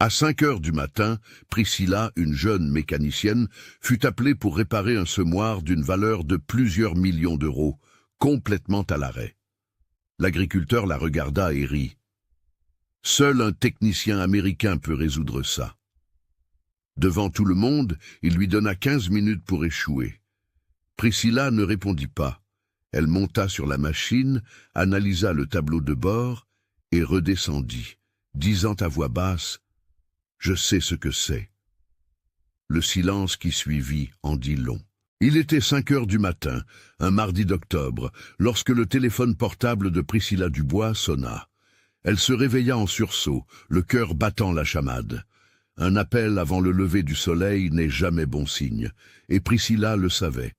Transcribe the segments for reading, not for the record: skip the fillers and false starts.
À 5 heures du matin, Priscilla, une jeune mécanicienne, fut appelée pour réparer un semoir d'une valeur de plusieurs millions d'euros, complètement à l'arrêt. L'agriculteur la regarda et rit. Seul un technicien américain peut résoudre ça. Devant tout le monde, il lui donna 15 minutes pour échouer. Priscilla ne répondit pas. Elle monta sur la machine, analysa le tableau de bord et redescendit, disant à voix basse « Je sais ce que c'est ». Le silence qui suivit en dit long. Il était 5 heures du matin, un mardi d'octobre, lorsque le téléphone portable de Priscilla Dubois sonna. Elle se réveilla en sursaut, le cœur battant la chamade. Un appel avant le lever du soleil n'est jamais bon signe, et Priscilla le savait.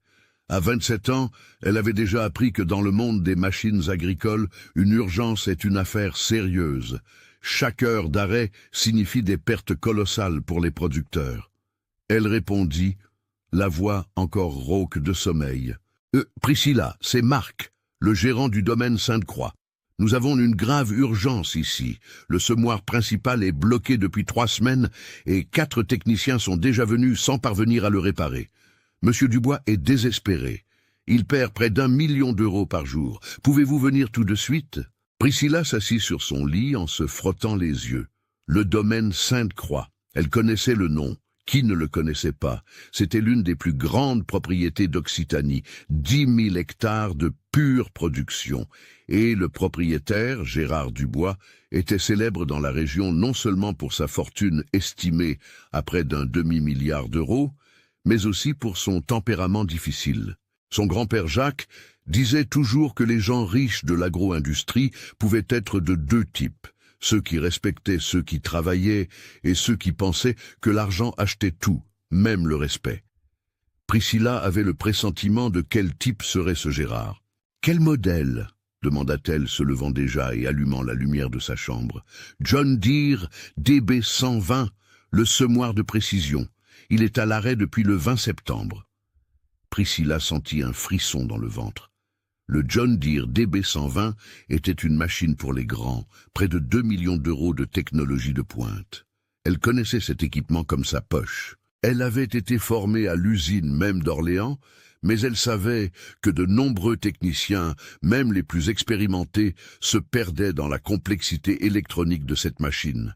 À 27 ans, elle avait déjà appris que dans le monde des machines agricoles, une urgence est une affaire sérieuse. Chaque heure d'arrêt signifie des pertes colossales pour les producteurs. Elle répondit, la voix encore rauque de sommeil. Priscilla, c'est Marc, le gérant du domaine Sainte-Croix. Nous avons une grave urgence ici. Le semoir principal est bloqué depuis 3 semaines et 4 techniciens sont déjà venus sans parvenir à le réparer. Monsieur Dubois est désespéré. Il perd près d'1 million d'euros par jour. Pouvez-vous venir tout de suite? Priscilla s'assit sur son lit en se frottant les yeux. Le domaine Sainte-Croix. Elle connaissait le nom. Qui ne le connaissait pas? C'était l'une des plus grandes propriétés d'Occitanie, 10 000 hectares de pure production. Et le propriétaire, Gérard Dubois, était célèbre dans la région non seulement pour sa fortune estimée à près d'1 demi-milliard d'euros, mais aussi pour son tempérament difficile. Son grand-père Jacques disait toujours que les gens riches de l'agro-industrie pouvaient être de 2 types. Ceux qui respectaient ceux qui travaillaient et ceux qui pensaient que l'argent achetait tout, même le respect. Priscilla avait le pressentiment de quel type serait ce Gérard. « Quel modèle ?» demanda-t-elle, se levant déjà et allumant la lumière de sa chambre. « John Deere DB 120, le semoir de précision. Il est à l'arrêt depuis le 20 septembre. » Priscilla sentit un frisson dans le ventre. Le John Deere DB 120 était une machine pour les grands, près de 2 millions d'euros de technologie de pointe. Elle connaissait cet équipement comme sa poche. Elle avait été formée à l'usine même d'Orléans, mais elle savait que de nombreux techniciens, même les plus expérimentés, se perdaient dans la complexité électronique de cette machine.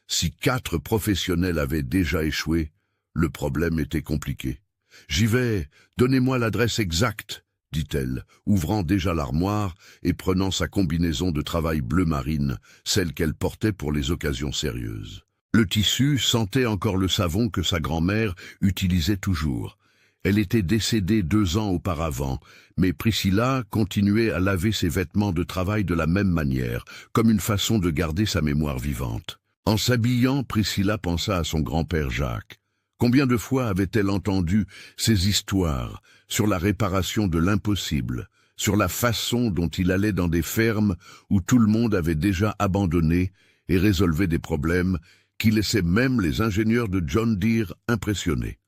Si 4 professionnels avaient déjà échoué, le problème était compliqué. « J'y vais, donnez-moi l'adresse exacte », dit-elle, ouvrant déjà l'armoire et prenant sa combinaison de travail bleu marine, celle qu'elle portait pour les occasions sérieuses. Le tissu sentait encore le savon que sa grand-mère utilisait toujours. Elle était décédée 2 ans auparavant, mais Priscilla continuait à laver ses vêtements de travail de la même manière, comme une façon de garder sa mémoire vivante. En s'habillant, Priscilla pensa à son grand-père Jacques. Combien de fois avait-elle entendu ces histoires sur la réparation de l'impossible, sur la façon dont il allait dans des fermes où tout le monde avait déjà abandonné et résolvait des problèmes qui laissaient même les ingénieurs de John Deere impressionnés.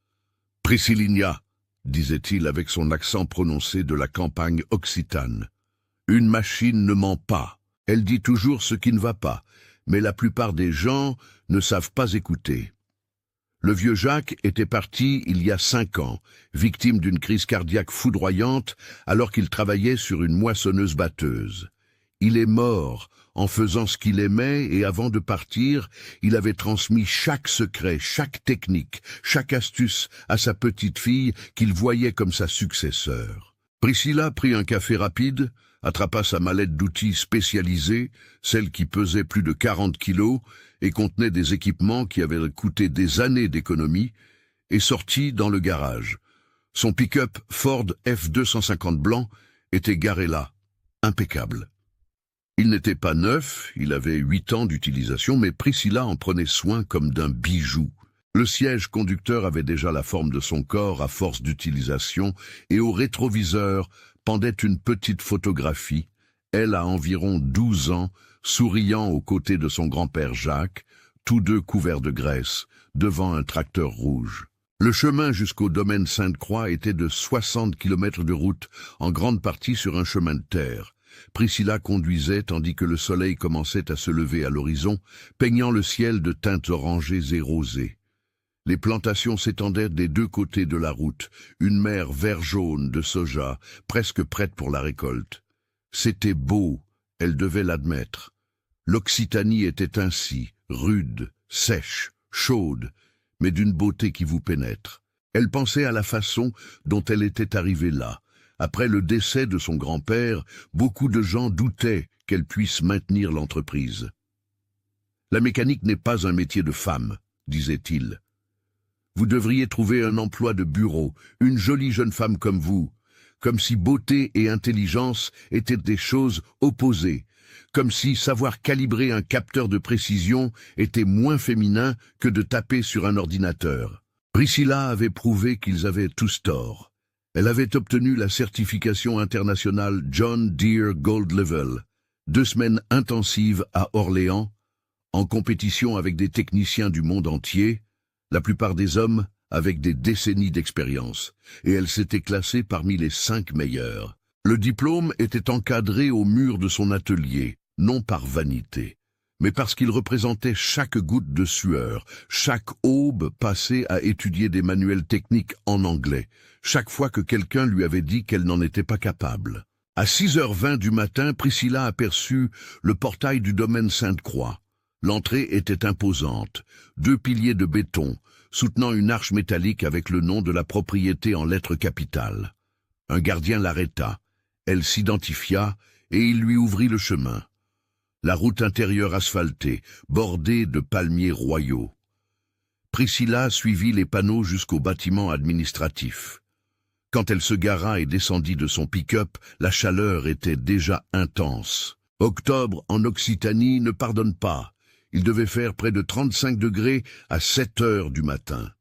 « Priscillia », disait-il avec son accent prononcé de la campagne occitane. « Une machine ne ment pas. Elle dit toujours ce qui ne va pas, mais la plupart des gens ne savent pas écouter. » Le vieux Jacques était parti il y a 5 ans, victime d'une crise cardiaque foudroyante alors qu'il travaillait sur une moissonneuse-batteuse. Il est mort en faisant ce qu'il aimait et avant de partir, il avait transmis chaque secret, chaque technique, chaque astuce à sa petite fille qu'il voyait comme sa successeur. Priscilla prit un café rapide, attrapa sa mallette d'outils spécialisée, celle qui pesait plus de 40 kilos et contenait des équipements qui avaient coûté des années d'économie, et sortit dans le garage. Son pick-up Ford F250 blanc était garé là, impeccable. Il n'était pas neuf, il avait 8 ans d'utilisation, mais Priscilla en prenait soin comme d'un bijou. Le siège conducteur avait déjà la forme de son corps à force d'utilisation, et au rétroviseur pendait une petite photographie, elle a environ 12 ans, souriant aux côtés de son grand-père Jacques, tous deux couverts de graisse, devant un tracteur rouge. Le chemin jusqu'au domaine Sainte-Croix était de 60 km de route, en grande partie sur un chemin de terre. Priscilla conduisait tandis que le soleil commençait à se lever à l'horizon, peignant le ciel de teintes orangées et rosées. Les plantations s'étendaient des deux côtés de la route, une mer vert-jaune de soja, presque prête pour la récolte. C'était beau, elle devait l'admettre. L'Occitanie était ainsi, rude, sèche, chaude, mais d'une beauté qui vous pénètre. Elle pensait à la façon dont elle était arrivée là. Après le décès de son grand-père, beaucoup de gens doutaient qu'elle puisse maintenir l'entreprise. « La mécanique n'est pas un métier de femme », disait-il. « Vous devriez trouver un emploi de bureau, une jolie jeune femme comme vous, comme si beauté et intelligence étaient des choses opposées, comme si savoir calibrer un capteur de précision était moins féminin que de taper sur un ordinateur. » Priscilla avait prouvé qu'ils avaient tous tort. Elle avait obtenu la certification internationale John Deere Gold Level, 2 semaines intensives à Orléans, en compétition avec des techniciens du monde entier, la plupart des hommes avec des décennies d'expérience, et elle s'était classée parmi les 5 meilleurs. Le diplôme était encadré au mur de son atelier, non par vanité, mais parce qu'il représentait chaque goutte de sueur, chaque aube passée à étudier des manuels techniques en anglais, chaque fois que quelqu'un lui avait dit qu'elle n'en était pas capable. À 6h20 du matin, Priscilla aperçut le portail du domaine Sainte-Croix. L'entrée était imposante, 2 piliers de béton, soutenant une arche métallique avec le nom de la propriété en lettres capitales. Un gardien l'arrêta. Elle s'identifia et il lui ouvrit le chemin. La route intérieure asphaltée, bordée de palmiers royaux. Priscilla suivit les panneaux jusqu'au bâtiment administratif. Quand elle se gara et descendit de son pick-up, la chaleur était déjà intense. Octobre en Occitanie ne pardonne pas. Il devait faire près de 35 degrés à 7 heures du matin.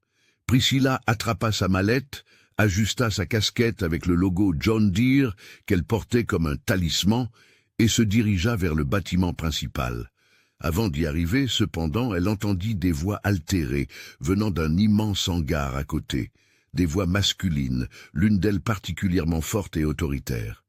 Priscilla attrapa sa mallette, ajusta sa casquette avec le logo John Deere qu'elle portait comme un talisman et se dirigea vers le bâtiment principal. Avant d'y arriver, cependant, elle entendit des voix altérées venant d'un immense hangar à côté, des voix masculines, l'une d'elles particulièrement forte et autoritaire.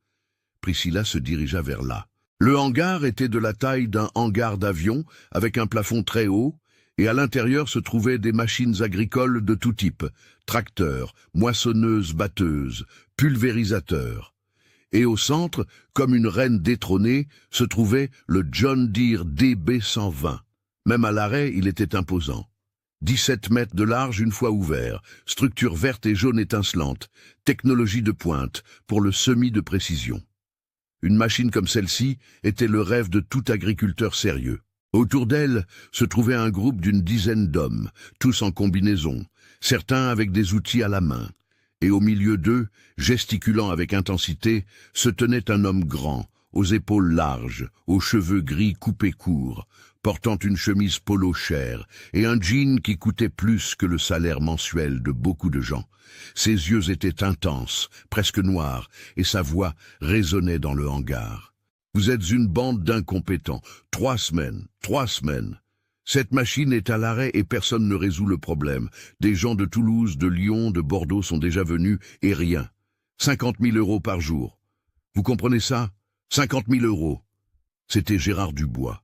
Priscilla se dirigea vers là. Le hangar était de la taille d'un hangar d'avion, avec un plafond très haut, et à l'intérieur se trouvaient des machines agricoles de tout type, tracteurs, moissonneuses-batteuses, pulvérisateurs. Et au centre, comme une reine détrônée, se trouvait le John Deere DB120. Même à l'arrêt, il était imposant. 17 mètres de large une fois ouvert, structure verte et jaune étincelante, technologie de pointe pour le semis de précision. Une machine comme celle-ci était le rêve de tout agriculteur sérieux. Autour d'elle se trouvait un groupe d'une dizaine d'hommes, tous en combinaison, certains avec des outils à la main. Et au milieu d'eux, gesticulant avec intensité, se tenait un homme grand, aux épaules larges, aux cheveux gris coupés courts, portant une chemise polo chère et un jean qui coûtait plus que le salaire mensuel de beaucoup de gens. Ses yeux étaient intenses, presque noirs, et sa voix résonnait dans le hangar. « Vous êtes une bande d'incompétents. 3 semaines, 3 semaines. Cette machine est à l'arrêt et personne ne résout le problème. Des gens de Toulouse, de Lyon, de Bordeaux sont déjà venus et rien. 50 000 € par jour. Vous comprenez ça? 50 000 €. C'était Gérard Dubois.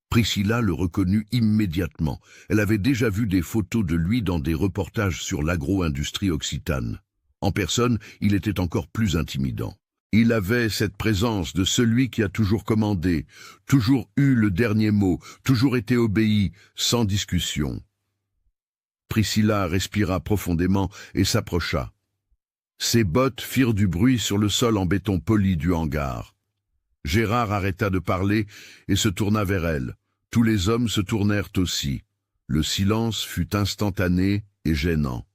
Priscilla le reconnut immédiatement. Elle avait déjà vu des photos de lui dans des reportages sur l'agro-industrie occitane. En personne, il était encore plus intimidant. Il avait cette présence de celui qui a toujours commandé, toujours eu le dernier mot, toujours été obéi, sans discussion. Priscilla respira profondément et s'approcha. Ses bottes firent du bruit sur le sol en béton poli du hangar. Gérard arrêta de parler et se tourna vers elle. Tous les hommes se tournèrent aussi. Le silence fut instantané et gênant.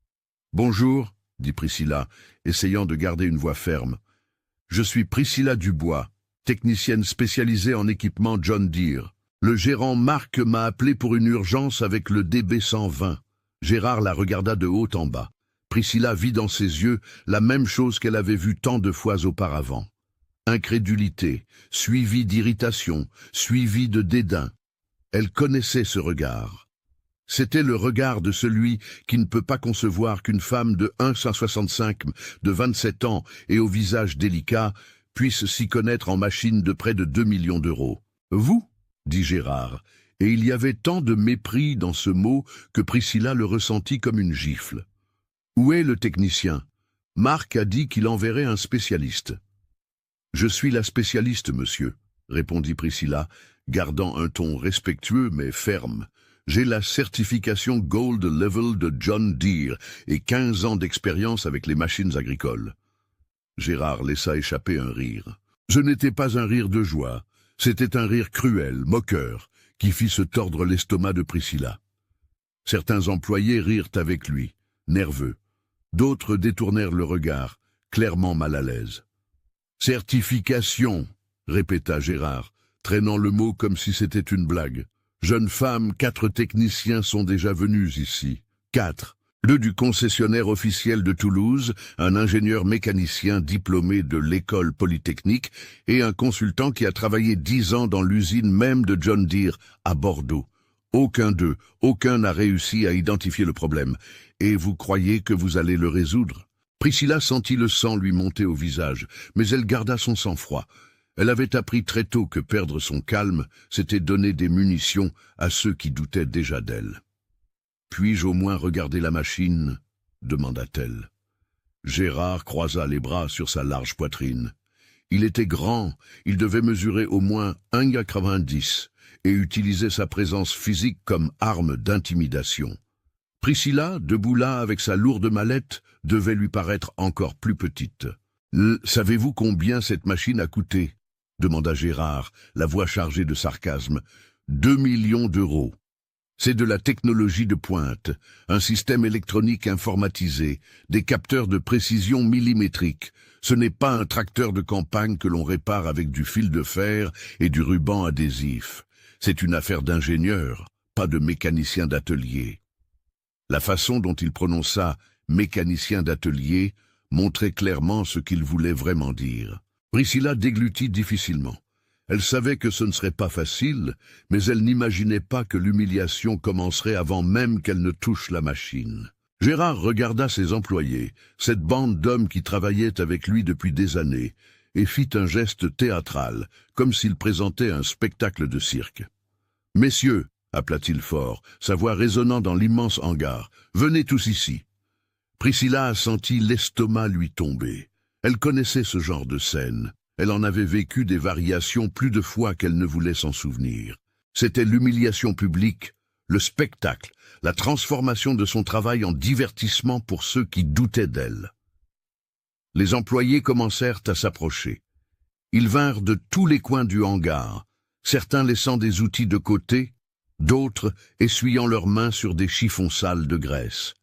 « Bonjour, » dit Priscilla, essayant de garder une voix ferme. « Je suis Priscilla Dubois, technicienne spécialisée en équipement John Deere. Le gérant Marc m'a appelé pour une urgence avec le DB120. » Gérard la regarda de haut en bas. Priscilla vit dans ses yeux la même chose qu'elle avait vue tant de fois auparavant. Incrédulité, suivie d'irritation, suivie de dédain. Elle connaissait ce regard. C'était le regard de celui qui ne peut pas concevoir qu'une femme de 1,65 m, de 27 ans et au visage délicat puisse s'y connaître en machine de près de 2 millions d'euros. Vous, dit Gérard, et il y avait tant de mépris dans ce mot que Priscilla le ressentit comme une gifle. Où est le technicien? Marc a dit qu'il enverrait un spécialiste. Je suis la spécialiste, monsieur, répondit Priscilla, gardant un ton respectueux mais ferme. J'ai la certification Gold Level de John Deere et 15 ans d'expérience avec les machines agricoles. Gérard laissa échapper un rire. Ce n'était pas un rire de joie, c'était un rire cruel, moqueur, qui fit se tordre l'estomac de Priscilla. Certains employés rirent avec lui, nerveux. D'autres détournèrent le regard, clairement mal à l'aise. « Certification !» répéta Gérard, traînant le mot comme si c'était une blague. « Jeune femme, 4 techniciens sont déjà venus ici. 4. 2 du concessionnaire officiel de Toulouse, un ingénieur mécanicien diplômé de l'école polytechnique et un consultant qui a travaillé 10 ans dans l'usine même de John Deere à Bordeaux. Aucun d'eux, aucun n'a réussi à identifier le problème. Et vous croyez que vous allez le résoudre ?» Priscilla sentit le sang lui monter au visage, mais elle garda son sang-froid. Elle avait appris très tôt que perdre son calme, c'était donner des munitions à ceux qui doutaient déjà d'elle. « Puis-je au moins regarder la machine ?» demanda-t-elle. Gérard croisa les bras sur sa large poitrine. Il était grand, il devait mesurer au moins 1,90 et utiliser sa présence physique comme arme d'intimidation. Priscilla, debout là avec sa lourde mallette, devait lui paraître encore plus petite. « Savez-vous combien cette machine a coûté ?» demanda Gérard, la voix chargée de sarcasme. « 2 millions d'euros. C'est de la technologie de pointe, un système électronique informatisé, des capteurs de précision millimétrique. Ce n'est pas un tracteur de campagne que l'on répare avec du fil de fer et du ruban adhésif. C'est une affaire d'ingénieur, pas de mécanicien d'atelier. » La façon dont il prononça « mécanicien d'atelier » montrait clairement ce qu'il voulait vraiment dire. Priscilla déglutit difficilement. Elle savait que ce ne serait pas facile, mais elle n'imaginait pas que l'humiliation commencerait avant même qu'elle ne touche la machine. Gérard regarda ses employés, cette bande d'hommes qui travaillaient avec lui depuis des années, et fit un geste théâtral, comme s'il présentait un spectacle de cirque. « Messieurs !» appela-t-il fort, sa voix résonnant dans l'immense hangar. « Venez tous ici !» Priscilla sentit l'estomac lui tomber. Elle connaissait ce genre de scène. Elle en avait vécu des variations plus de fois qu'elle ne voulait s'en souvenir. C'était l'humiliation publique, le spectacle, la transformation de son travail en divertissement pour ceux qui doutaient d'elle. Les employés commencèrent à s'approcher. Ils vinrent de tous les coins du hangar, certains laissant des outils de côté, d'autres essuyant leurs mains sur des chiffons sales de graisse.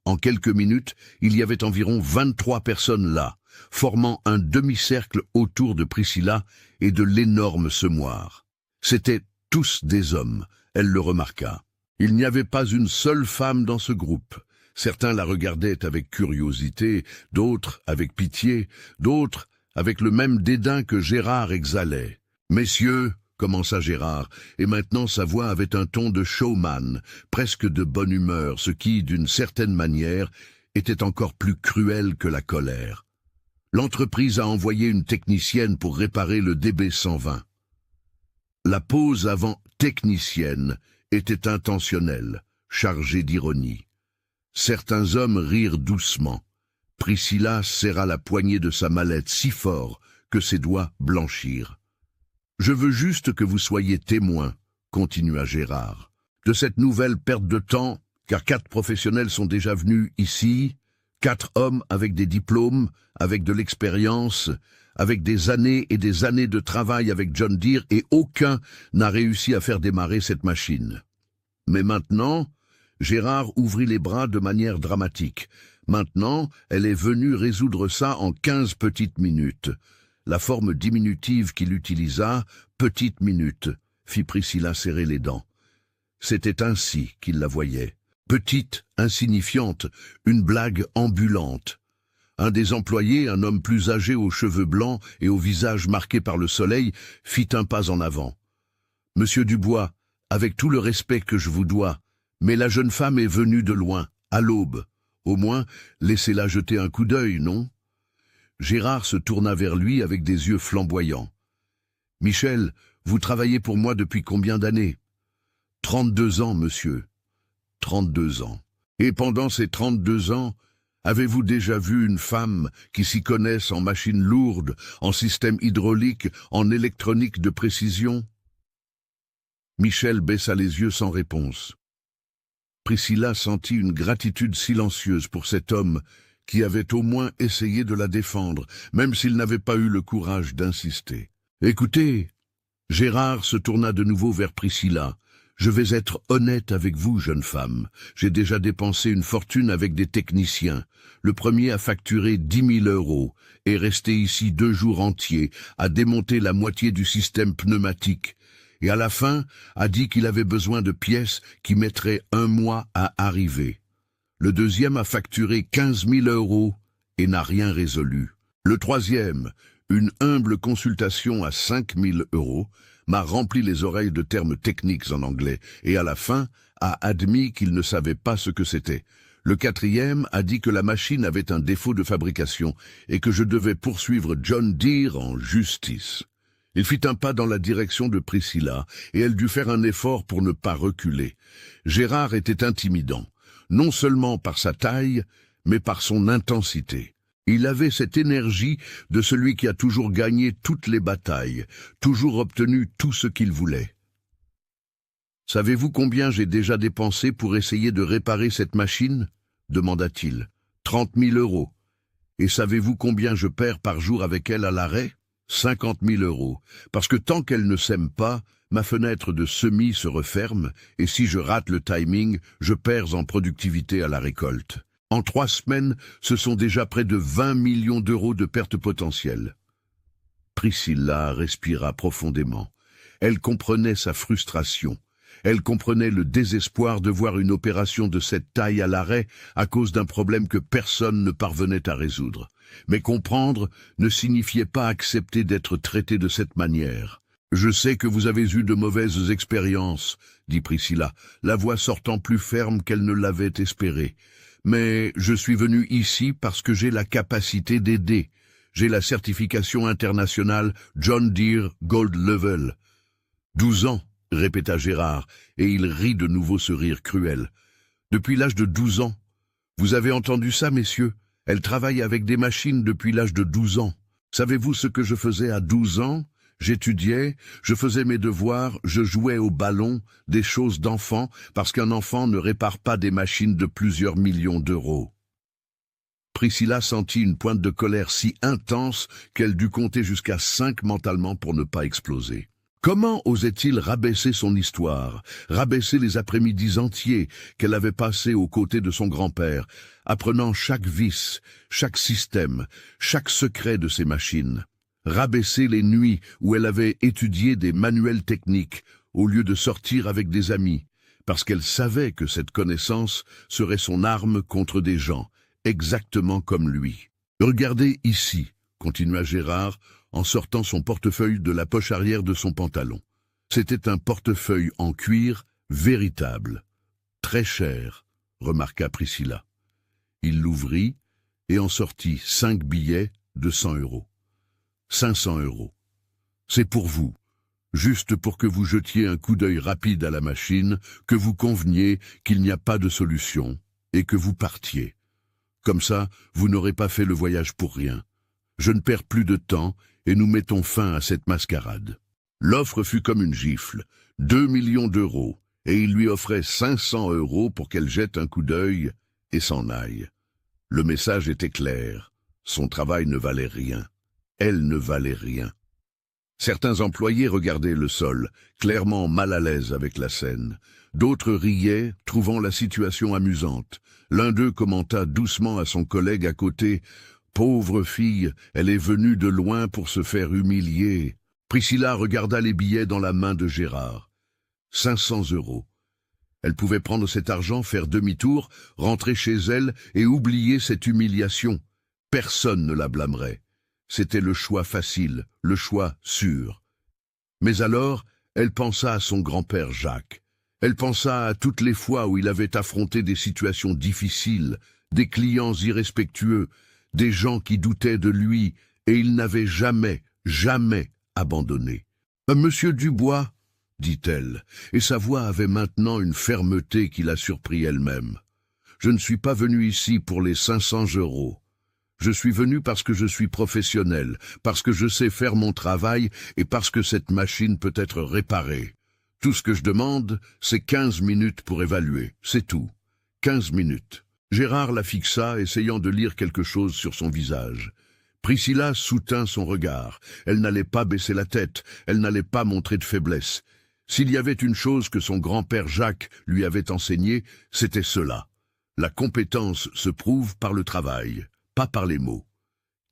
En quelques minutes, il y avait environ 23 personnes là, formant un demi-cercle autour de Priscilla et de l'énorme semoir. C'étaient tous des hommes, elle le remarqua. Il n'y avait pas une seule femme dans ce groupe. Certains la regardaient avec curiosité, d'autres avec pitié, d'autres avec le même dédain que Gérard exhalait. « Messieurs !» commença Gérard, et maintenant sa voix avait un ton de showman, presque de bonne humeur, ce qui, d'une certaine manière, était encore plus cruel que la colère. L'entreprise a envoyé une technicienne pour réparer le DB120. La pause avant « technicienne » était intentionnelle, chargée d'ironie. Certains hommes rirent doucement. Priscilla serra la poignée de sa mallette si fort que ses doigts blanchirent. « Je veux juste que vous soyez témoins, » continua Gérard, « de cette nouvelle perte de temps, car 4 professionnels sont déjà venus ici, 4 hommes avec des diplômes, avec de l'expérience, avec des années et des années de travail avec John Deere, et aucun n'a réussi à faire démarrer cette machine. Mais maintenant, Gérard ouvrit les bras de manière dramatique. Maintenant, elle est venue résoudre ça en 15 petites minutes. La forme diminutive qu'il utilisa, « petite minute », fit Priscilla serrer les dents. C'était ainsi qu'il la voyait. Petite, insignifiante, une blague ambulante. Un des employés, un homme plus âgé aux cheveux blancs et au visage marqué par le soleil, fit un pas en avant. « Monsieur Dubois, avec tout le respect que je vous dois, mais la jeune femme est venue de loin, à l'aube. Au moins, laissez-la jeter un coup d'œil, non ? Gérard se tourna vers lui avec des yeux flamboyants. « Michel, vous travaillez pour moi depuis combien d'années ?»« 32 ans, monsieur. »« 32 ans. Et pendant ces 32 ans, avez-vous déjà vu une femme qui s'y connaisse en machines lourdes, en système hydraulique, en électronique de précision ?» Michel baissa les yeux sans réponse. Priscilla sentit une gratitude silencieuse pour cet homme qui avait au moins essayé de la défendre, même s'il n'avait pas eu le courage d'insister. « Écoutez, » Gérard se tourna de nouveau vers Priscilla. « Je vais être honnête avec vous, jeune femme. J'ai déjà dépensé une fortune avec des techniciens. Le premier a facturé 10 000 € et resté ici 2 jours entiers à démonter la moitié du système pneumatique. Et à la fin, a dit qu'il avait besoin de pièces qui mettraient 1 mois à arriver. Le deuxième a facturé 15 000 € et n'a rien résolu. Le troisième, une humble consultation à 5 000 €, m'a rempli les oreilles de termes techniques en anglais et à la fin a admis qu'il ne savait pas ce que c'était. Le quatrième a dit que la machine avait un défaut de fabrication et que je devais poursuivre John Deere en justice. Il fit un pas dans la direction de Priscilla et elle dut faire un effort pour ne pas reculer. Gérard était intimidant, non seulement par sa taille, mais par son intensité. Il avait cette énergie de celui qui a toujours gagné toutes les batailles, toujours obtenu tout ce qu'il voulait. « Savez-vous combien j'ai déjà dépensé pour essayer de réparer cette machine ?» demanda-t-il. « 30 000 €. Et savez-vous combien je perds par jour avec elle à l'arrêt ? 50 000 €. Parce que tant qu'elle ne sème pas, ma fenêtre de semis se referme, et si je rate le timing, je perds en productivité à la récolte. En 3 semaines, ce sont déjà près de 20 millions d'euros de pertes potentielles. » Priscilla respira profondément. Elle comprenait sa frustration. Elle comprenait le désespoir de voir une opération de cette taille à l'arrêt à cause d'un problème que personne ne parvenait à résoudre. Mais comprendre ne signifiait pas accepter d'être traité de cette manière. « Je sais que vous avez eu de mauvaises expériences, » dit Priscilla, la voix sortant plus ferme qu'elle ne l'avait espéré. « Mais je suis venu ici parce que j'ai la capacité d'aider. J'ai la certification internationale John Deere Gold Level. »« 12 ans, » répéta Gérard, et il rit de nouveau ce rire cruel. « Depuis l'âge de 12 ans. Vous avez entendu ça, messieurs? Elle travaille avec des machines depuis l'âge de 12 ans. Savez-vous ce que je faisais à 12 ans? J'étudiais, je faisais mes devoirs, je jouais au ballon, des choses d'enfant, parce qu'un enfant ne répare pas des machines de plusieurs millions d'euros. » Priscilla sentit une pointe de colère si intense qu'elle dut compter jusqu'à 5 mentalement pour ne pas exploser. Comment osait-il rabaisser son histoire, rabaisser les après-midi entiers qu'elle avait passés aux côtés de son grand-père, apprenant chaque vice, chaque système, chaque secret de ces machines, rabaisser les nuits où elle avait étudié des manuels techniques au lieu de sortir avec des amis, parce qu'elle savait que cette connaissance serait son arme contre des gens, exactement comme lui. « Regardez ici », continua Gérard, en sortant son portefeuille de la poche arrière de son pantalon. C'était un portefeuille en cuir véritable. Très cher, remarqua Priscilla. Il l'ouvrit et en sortit 5 billets de 100 €. 500 €. C'est pour vous, juste pour que vous jetiez un coup d'œil rapide à la machine, que vous conveniez qu'il n'y a pas de solution et que vous partiez. Comme ça, vous n'aurez pas fait le voyage pour rien. Je ne perds plus de temps et nous mettons fin à cette mascarade. » L'offre fut comme une gifle, 2 millions d'euros, et il lui offrait 500 € pour qu'elle jette un coup d'œil et s'en aille. Le message était clair, son travail ne valait rien, elle ne valait rien. Certains employés regardaient le sol, clairement mal à l'aise avec la scène. D'autres riaient, trouvant la situation amusante. L'un d'eux commenta doucement à son collègue à côté « Pauvre fille, elle est venue de loin pour se faire humilier. » Priscilla regarda les billets dans la main de Gérard. 500 €. Elle pouvait prendre cet argent, faire demi-tour, rentrer chez elle et oublier cette humiliation. Personne ne la blâmerait. C'était le choix facile, le choix sûr. Mais alors, elle pensa à son grand-père Jacques. Elle pensa à toutes les fois où il avait affronté des situations difficiles, des clients irrespectueux, des gens qui doutaient de lui, et il n'avait jamais, jamais abandonné. « Monsieur Dubois » dit-elle, et sa voix avait maintenant une fermeté qui la surprit elle-même. « Je ne suis pas venu ici pour les 500 €. Je suis venu parce que je suis professionnel, parce que je sais faire mon travail et parce que cette machine peut être réparée. Tout ce que je demande, c'est 15 minutes pour évaluer, c'est tout. 15 minutes. » Gérard la fixa, essayant de lire quelque chose sur son visage. Priscilla soutint son regard. Elle n'allait pas baisser la tête, elle n'allait pas montrer de faiblesse. S'il y avait une chose que son grand-père Jacques lui avait enseignée, c'était cela. La compétence se prouve par le travail, pas par les mots.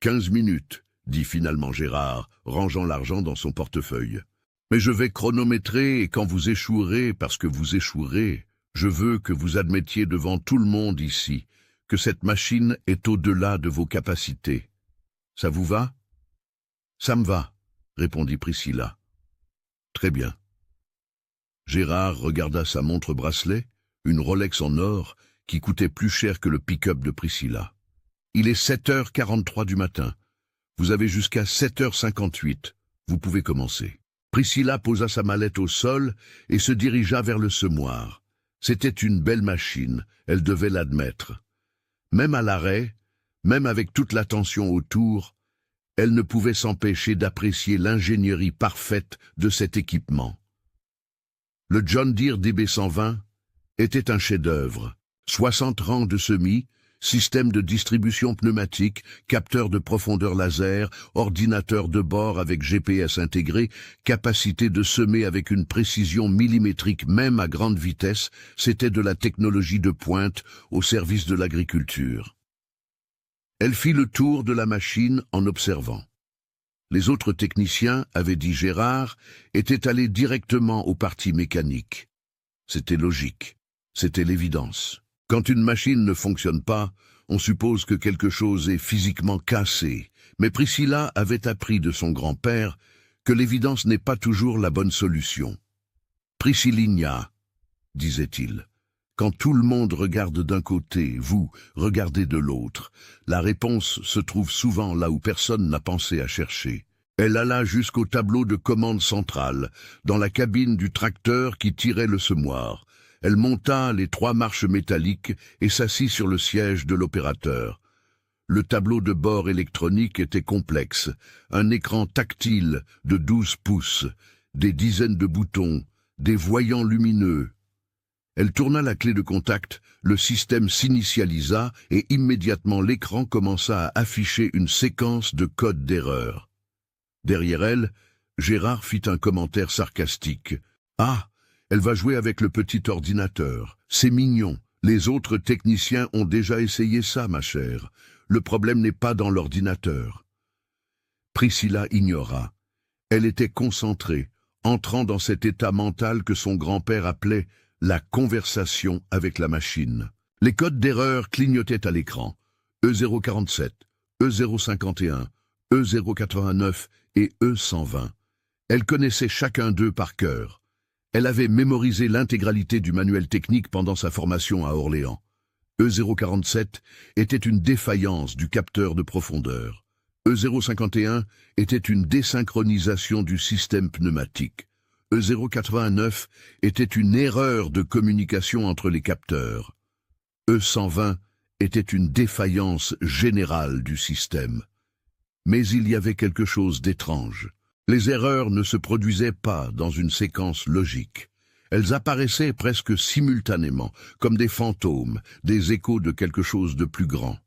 15 minutes, dit finalement Gérard, rangeant l'argent dans son portefeuille. Mais je vais chronométrer et quand vous échouerez, parce que vous échouerez, je veux que vous admettiez devant tout le monde ici que cette machine est au-delà de vos capacités. Ça vous va? Ça me va, répondit Priscilla. Très bien. Gérard regarda sa montre bracelet, une Rolex en or, qui coûtait plus cher que le pick-up de Priscilla. Il est 7h43 du matin. Vous avez jusqu'à 7h58. Vous pouvez commencer. Priscilla posa sa mallette au sol et se dirigea vers le semoir. C'était une belle machine, elle devait l'admettre. Même à l'arrêt, même avec toute l'attention autour, elle ne pouvait s'empêcher d'apprécier l'ingénierie parfaite de cet équipement. Le John Deere DB120 était un chef-d'œuvre. 60 rangs de semis, système de distribution pneumatique, capteur de profondeur laser, ordinateur de bord avec GPS intégré, capacité de semer avec une précision millimétrique même à grande vitesse, c'était de la technologie de pointe au service de l'agriculture. Elle fit le tour de la machine en observant. Les autres techniciens, avait dit Gérard, étaient allés directement aux parties mécaniques. C'était logique, c'était l'évidence. Quand une machine ne fonctionne pas, on suppose que quelque chose est physiquement cassé, mais Priscilla avait appris de son grand-père que l'évidence n'est pas toujours la bonne solution. « Priscilligna », disait-il. Quand tout le monde regarde d'un côté, vous regardez de l'autre. La réponse se trouve souvent là où personne n'a pensé à chercher. Elle alla jusqu'au tableau de commande centrale, dans la cabine du tracteur qui tirait le semoir. Elle monta les 3 marches métalliques et s'assit sur le siège de l'opérateur. Le tableau de bord électronique était complexe. Un écran tactile de 12 pouces, des dizaines de boutons, des voyants lumineux. Elle tourna la clé de contact, le système s'initialisa et immédiatement l'écran commença à afficher une séquence de codes d'erreur. Derrière elle, Gérard fit un commentaire sarcastique. « Ah, elle va jouer avec le petit ordinateur. C'est mignon. Les autres techniciens ont déjà essayé ça, ma chère. Le problème n'est pas dans l'ordinateur. » Priscilla ignora. Elle était concentrée, entrant dans cet état mental que son grand-père appelait la conversation avec la machine. Les codes d'erreur clignotaient à l'écran. E047, E051, E089 et E120. Elle connaissait chacun d'eux par cœur. Elle avait mémorisé l'intégralité du manuel technique pendant sa formation à Orléans. E047 était une défaillance du capteur de profondeur. E051 était une désynchronisation du système pneumatique. E089 était une erreur de communication entre les capteurs. E120 était une défaillance générale du système. Mais il y avait quelque chose d'étrange. Les erreurs ne se produisaient pas dans une séquence logique. Elles apparaissaient presque simultanément, comme des fantômes, des échos de quelque chose de plus grand.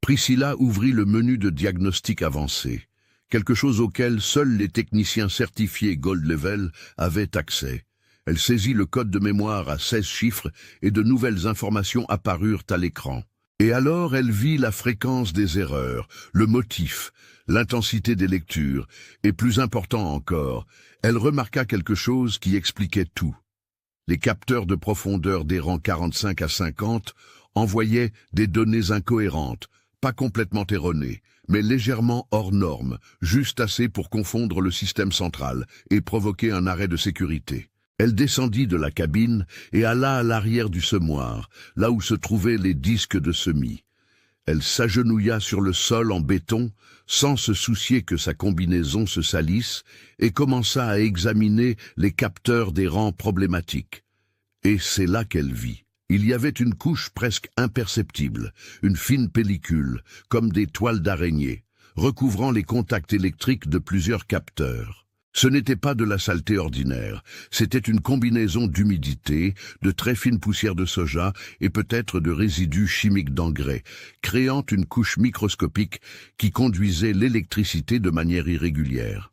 Priscilla ouvrit le menu de diagnostic avancé, quelque chose auquel seuls les techniciens certifiés Gold Level avaient accès. Elle saisit le code de mémoire à 16 chiffres et de nouvelles informations apparurent à l'écran. Et alors elle vit la fréquence des erreurs, le motif, l'intensité des lectures, et plus important encore, elle remarqua quelque chose qui expliquait tout. Les capteurs de profondeur des rangs 45 à 50 envoyaient des données incohérentes, pas complètement erronées, mais légèrement hors normes, juste assez pour confondre le système central et provoquer un arrêt de sécurité. Elle descendit de la cabine et alla à l'arrière du semoir, là où se trouvaient les disques de semis. Elle s'agenouilla sur le sol en béton, sans se soucier que sa combinaison se salisse, et commença à examiner les capteurs des rangs problématiques. Et c'est là qu'elle vit. Il y avait une couche presque imperceptible, une fine pellicule, comme des toiles d'araignée, recouvrant les contacts électriques de plusieurs capteurs. Ce n'était pas de la saleté ordinaire, c'était une combinaison d'humidité, de très fines poussières de soja et peut-être de résidus chimiques d'engrais, créant une couche microscopique qui conduisait l'électricité de manière irrégulière.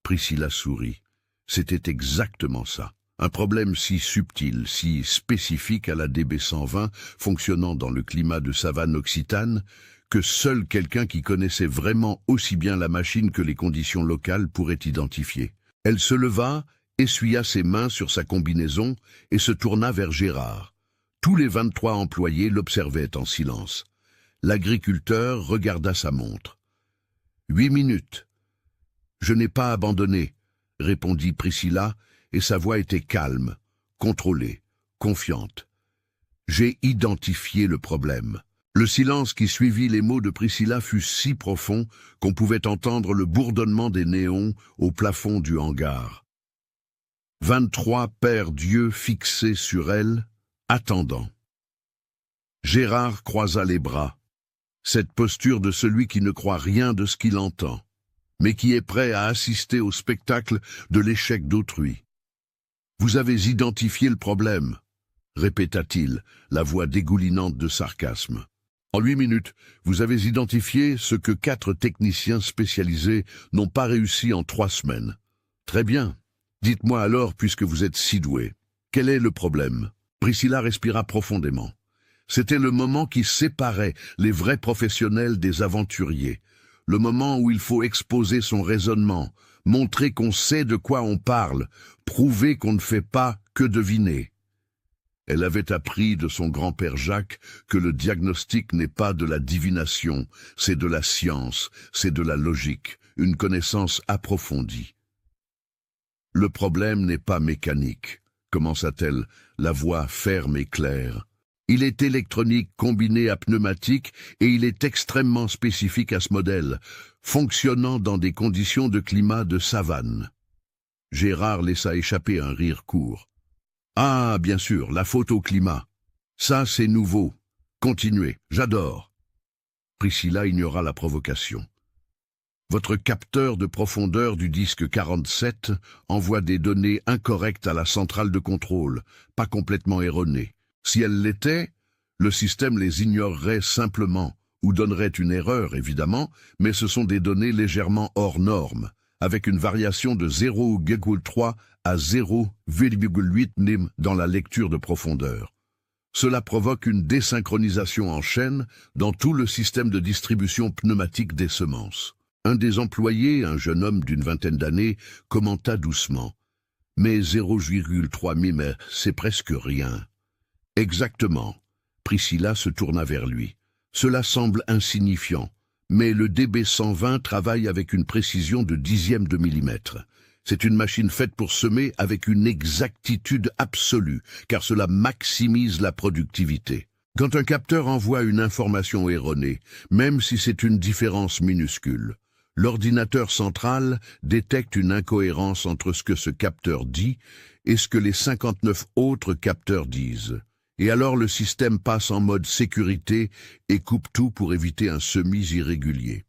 Priscilla sourit. C'était exactement ça. Un problème si subtil, si spécifique à la DB120, fonctionnant dans le climat de savane occitane, que seul quelqu'un qui connaissait vraiment aussi bien la machine que les conditions locales pourrait identifier. Elle se leva, essuya ses mains sur sa combinaison et se tourna vers Gérard. Tous les 23 employés l'observaient en silence. L'agriculteur regarda sa montre. 8 minutes. Je n'ai pas abandonné, répondit Priscilla, et sa voix était calme, contrôlée, confiante. J'ai identifié le problème. Le silence qui suivit les mots de Priscilla fut si profond qu'on pouvait entendre le bourdonnement des néons au plafond du hangar. 23 pères d'yeux fixés sur elle, attendant. Gérard croisa les bras, cette posture de celui qui ne croit rien de ce qu'il entend, mais qui est prêt à assister au spectacle de l'échec d'autrui. « Vous avez identifié le problème », répéta-t-il, la voix dégoulinante de sarcasme. En 8 minutes, vous avez identifié ce que 4 techniciens spécialisés n'ont pas réussi en 3 semaines. Très bien. Dites-moi alors, puisque vous êtes si doué, quel est le problème? Priscilla respira profondément. C'était le moment qui séparait les vrais professionnels des aventuriers, le moment où il faut exposer son raisonnement, montrer qu'on sait de quoi on parle, prouver qu'on ne fait pas que deviner. Elle avait appris de son grand-père Jacques que le diagnostic n'est pas de la divination, c'est de la science, c'est de la logique, une connaissance approfondie. Le problème n'est pas mécanique, commença-t-elle, la voix ferme et claire. Il est électronique combiné à pneumatique et il est extrêmement spécifique à ce modèle, fonctionnant dans des conditions de climat de savane. Gérard laissa échapper un rire court. Ah, bien sûr, la faute au climat. Ça, c'est nouveau. Continuez, j'adore. Priscilla ignora la provocation. Votre capteur de profondeur du disque 47 envoie des données incorrectes à la centrale de contrôle, pas complètement erronées. Si elles l'étaient, le système les ignorerait simplement, ou donnerait une erreur, évidemment, mais ce sont des données légèrement hors normes, avec une variation de 0,3 à 0,8 nim dans la lecture de profondeur. Cela provoque une désynchronisation en chaîne dans tout le système de distribution pneumatique des semences. Un des employés, un jeune homme d'une vingtaine d'années, commenta doucement. « Mais 0,3 mm, c'est presque rien. » Exactement. Priscilla se tourna vers lui. Cela semble insignifiant, mais le DB120 travaille avec une précision de dixième de millimètre. C'est une machine faite pour semer avec une exactitude absolue, car cela maximise la productivité. Quand un capteur envoie une information erronée, même si c'est une différence minuscule, l'ordinateur central détecte une incohérence entre ce que ce capteur dit et ce que les 59 autres capteurs disent. Et alors le système passe en mode sécurité et coupe tout pour éviter un semis irrégulier.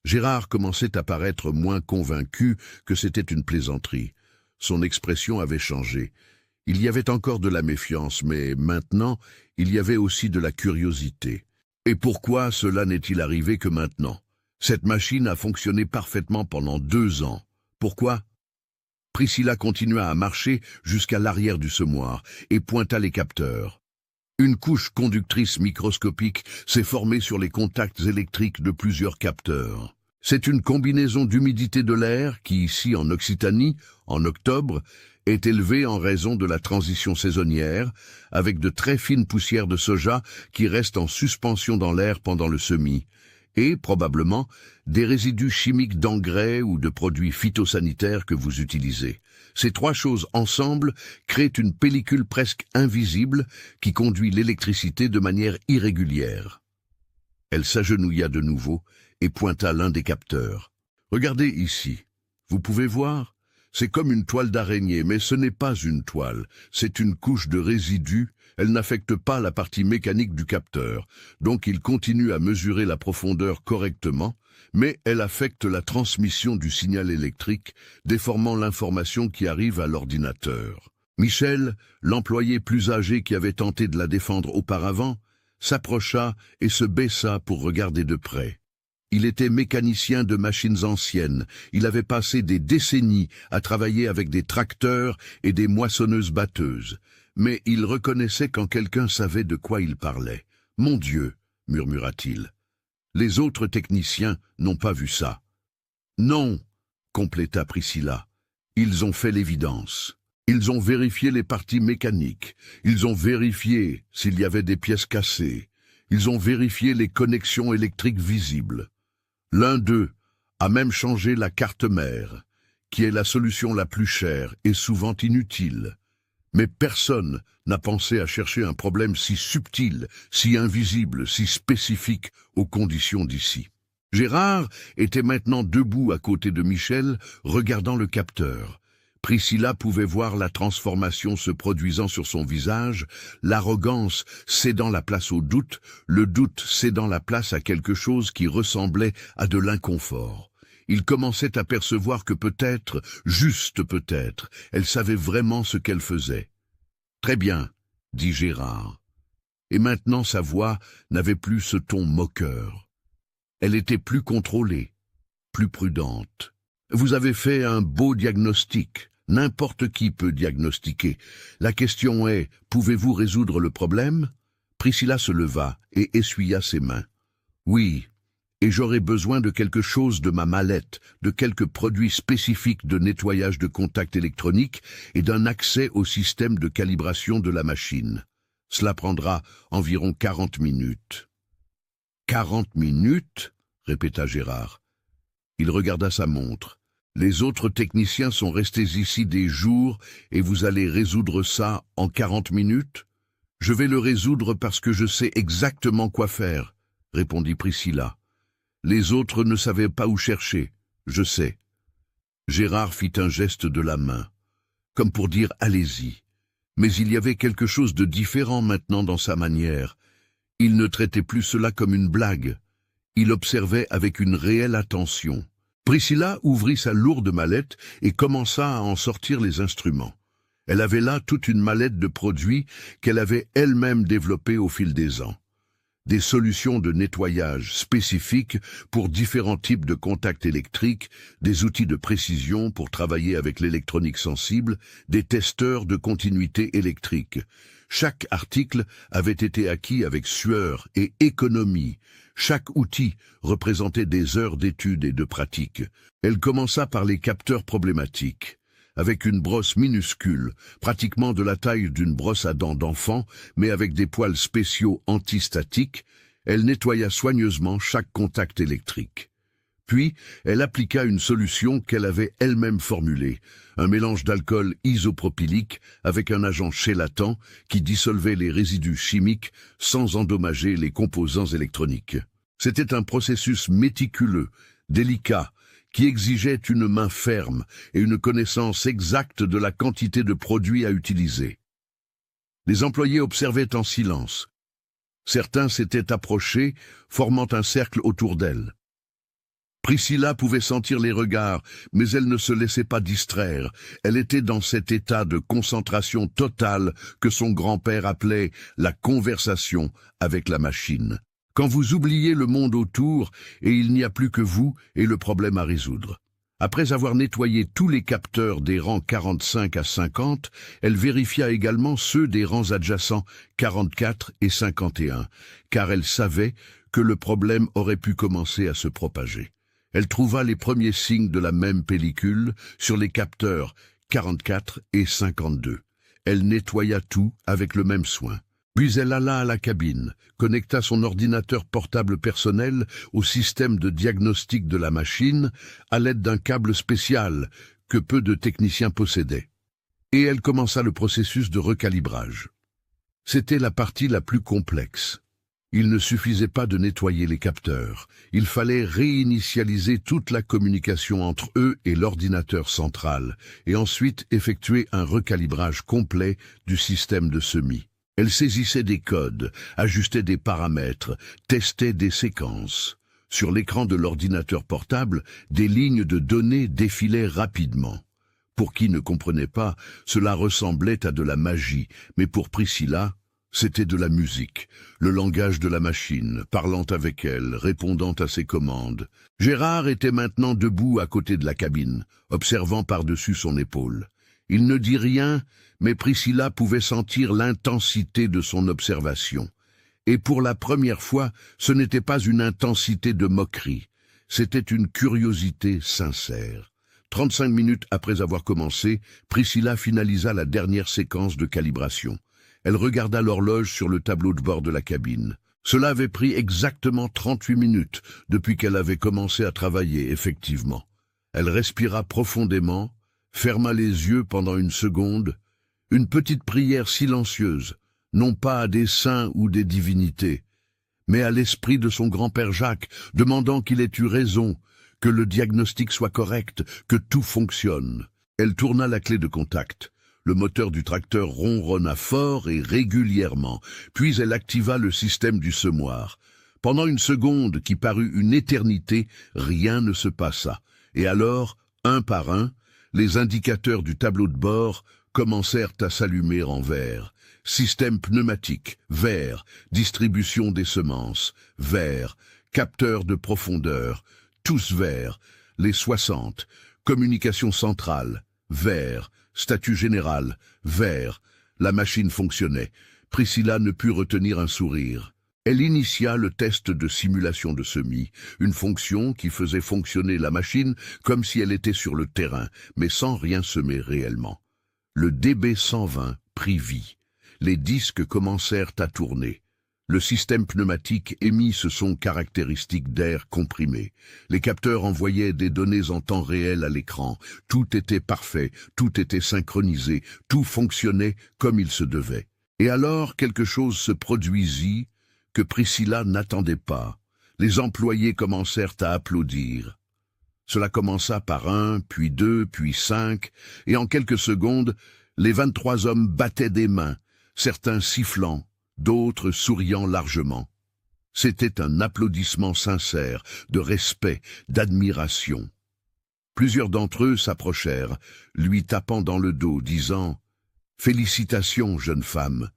Gérard commençait à paraître moins convaincu que c'était une plaisanterie. Son expression avait changé. Il y avait encore de la méfiance, mais maintenant, il y avait aussi de la curiosité. Et pourquoi cela n'est-il arrivé que maintenant? Cette machine a fonctionné parfaitement pendant 2 ans. Pourquoi? Priscilla continua à marcher jusqu'à l'arrière du semoir et pointa les capteurs. Une couche conductrice microscopique s'est formée sur les contacts électriques de plusieurs capteurs. C'est une combinaison d'humidité de l'air qui, ici en Occitanie, en octobre, est élevée en raison de la transition saisonnière, avec de très fines poussières de soja qui restent en suspension dans l'air pendant le semis, et, probablement, des résidus chimiques d'engrais ou de produits phytosanitaires que vous utilisez. Ces 3 choses ensemble créent une pellicule presque invisible qui conduit l'électricité de manière irrégulière. Elle s'agenouilla de nouveau et pointa l'un des capteurs. « Regardez ici. Vous pouvez voir ? C'est comme une toile d'araignée, mais ce n'est pas une toile. C'est une couche de résidus. Elle n'affecte pas la partie mécanique du capteur. Donc il continue à mesurer la profondeur correctement, mais elle affecte la transmission du signal électrique, déformant l'information qui arrive à l'ordinateur. » Michel, l'employé plus âgé qui avait tenté de la défendre auparavant, s'approcha et se baissa pour regarder de près. Il était mécanicien de machines anciennes. Il avait passé des décennies à travailler avec des tracteurs et des moissonneuses-batteuses. Mais il reconnaissait quand quelqu'un savait de quoi il parlait. « Mon Dieu !» murmura-t-il. Les autres techniciens n'ont pas vu ça. « Non !» compléta Priscilla. « Ils ont fait l'évidence. Ils ont vérifié les parties mécaniques. Ils ont vérifié s'il y avait des pièces cassées. Ils ont vérifié les connexions électriques visibles. L'un d'eux a même changé la carte mère, qui est la solution la plus chère et souvent inutile. Mais personne n'a pensé à chercher un problème si subtil, si invisible, si spécifique aux conditions d'ici. » Gérard était maintenant debout à côté de Michel, regardant le capteur. Priscilla pouvait voir la transformation se produisant sur son visage, l'arrogance cédant la place au doute, le doute cédant la place à quelque chose qui ressemblait à de l'inconfort. Il commençait à percevoir que peut-être, juste peut-être, elle savait vraiment ce qu'elle faisait. « Très bien, » dit Gérard. Et maintenant sa voix n'avait plus ce ton moqueur. Elle était plus contrôlée, plus prudente. Vous avez fait un beau diagnostic. N'importe qui peut diagnostiquer. La question est, pouvez-vous résoudre le problème ? Priscilla se leva et essuya ses mains. Oui, et j'aurai besoin de quelque chose de ma mallette, de quelques produits spécifiques de nettoyage de contacts électroniques et d'un accès au système de calibration de la machine. Cela prendra environ 40 minutes. 40 minutes ? Répéta Gérard. Il regarda sa montre. Les autres techniciens sont restés ici des jours et vous allez résoudre ça en 40 minutes ? Je vais le résoudre parce que je sais exactement quoi faire, répondit Priscilla. Les autres ne savaient pas où chercher, je sais. Gérard fit un geste de la main, comme pour dire allez-y. Mais il y avait quelque chose de différent maintenant dans sa manière. Il ne traitait plus cela comme une blague. Il observait avec une réelle attention. Priscilla ouvrit sa lourde mallette et commença à en sortir les instruments. Elle avait là toute une mallette de produits qu'elle avait elle-même développés au fil des ans. Des solutions de nettoyage spécifiques pour différents types de contacts électriques, des outils de précision pour travailler avec l'électronique sensible, des testeurs de continuité électrique. Chaque article avait été acquis avec sueur et économie. Chaque outil représentait des heures d'études et de pratique. Elle commença par les capteurs problématiques. Avec une brosse minuscule, pratiquement de la taille d'une brosse à dents d'enfant, mais avec des poils spéciaux antistatiques, elle nettoya soigneusement chaque contact électrique. Puis, elle appliqua une solution qu'elle avait elle-même formulée, un mélange d'alcool isopropylique avec un agent chélatant qui dissolvait les résidus chimiques sans endommager les composants électroniques. C'était un processus méticuleux, délicat, qui exigeait une main ferme et une connaissance exacte de la quantité de produits à utiliser. Les employés observaient en silence. Certains s'étaient approchés, formant un cercle autour d'elle. Priscilla pouvait sentir les regards, mais elle ne se laissait pas distraire. Elle était dans cet état de concentration totale que son grand-père appelait la conversation avec la machine. Quand vous oubliez le monde autour et il n'y a plus que vous et le problème à résoudre. Après avoir nettoyé tous les capteurs des rangs 45 à 50, elle vérifia également ceux des rangs adjacents 44 et 51, car elle savait que le problème aurait pu commencer à se propager. Elle trouva les premiers signes de la même pellicule sur les capteurs 44 et 52. Elle nettoya tout avec le même soin. Puis elle alla à la cabine, connecta son ordinateur portable personnel au système de diagnostic de la machine à l'aide d'un câble spécial que peu de techniciens possédaient. Et elle commença le processus de recalibrage. C'était la partie la plus complexe. Il ne suffisait pas de nettoyer les capteurs, il fallait réinitialiser toute la communication entre eux et l'ordinateur central, et ensuite effectuer un recalibrage complet du système de semis. Elle saisissait des codes, ajustait des paramètres, testait des séquences. Sur l'écran de l'ordinateur portable, des lignes de données défilaient rapidement. Pour qui ne comprenait pas, cela ressemblait à de la magie, mais pour Priscilla, c'était de la musique, le langage de la machine, parlant avec elle, répondant à ses commandes. Gérard était maintenant debout à côté de la cabine, observant par-dessus son épaule. Il ne dit rien, mais Priscilla pouvait sentir l'intensité de son observation. Et pour la première fois, ce n'était pas une intensité de moquerie, c'était une curiosité sincère. 35 minutes après avoir commencé, Priscilla finalisa la dernière séquence de calibration. Elle regarda l'horloge sur le tableau de bord de la cabine. Cela avait pris exactement 38 minutes depuis qu'elle avait commencé à travailler, effectivement. Elle respira profondément, ferma les yeux pendant une seconde, une petite prière silencieuse, non pas à des saints ou des divinités, mais à l'esprit de son grand-père Jacques, demandant qu'il ait eu raison, que le diagnostic soit correct, que tout fonctionne. Elle tourna la clé de contact. Le moteur du tracteur ronronna fort et régulièrement, puis elle activa le système du semoir. Pendant une seconde qui parut une éternité, rien ne se passa. Et alors, un par un, les indicateurs du tableau de bord commencèrent à s'allumer en vert. Système pneumatique, vert. Distribution des semences, vert. Capteur de profondeur, tous verts. Les 60. Communication centrale, vert. Statut général, vert. La machine fonctionnait. Priscilla ne put retenir un sourire. Elle initia le test de simulation de semis, une fonction qui faisait fonctionner la machine comme si elle était sur le terrain, mais sans rien semer réellement. Le DB120 prit vie. Les disques commencèrent à tourner. Le système pneumatique émit ce son caractéristique d'air comprimé. Les capteurs envoyaient des données en temps réel à l'écran. Tout était parfait, tout était synchronisé, tout fonctionnait comme il se devait. Et alors quelque chose se produisit que Priscilla n'attendait pas. Les employés commencèrent à applaudir. Cela commença par 1, puis 2, puis 5, et en quelques secondes, les 23 hommes battaient des mains, certains sifflant, d'autres souriant largement. C'était un applaudissement sincère, de respect, d'admiration. Plusieurs d'entre eux s'approchèrent, lui tapant dans le dos, disant « Félicitations, jeune femme,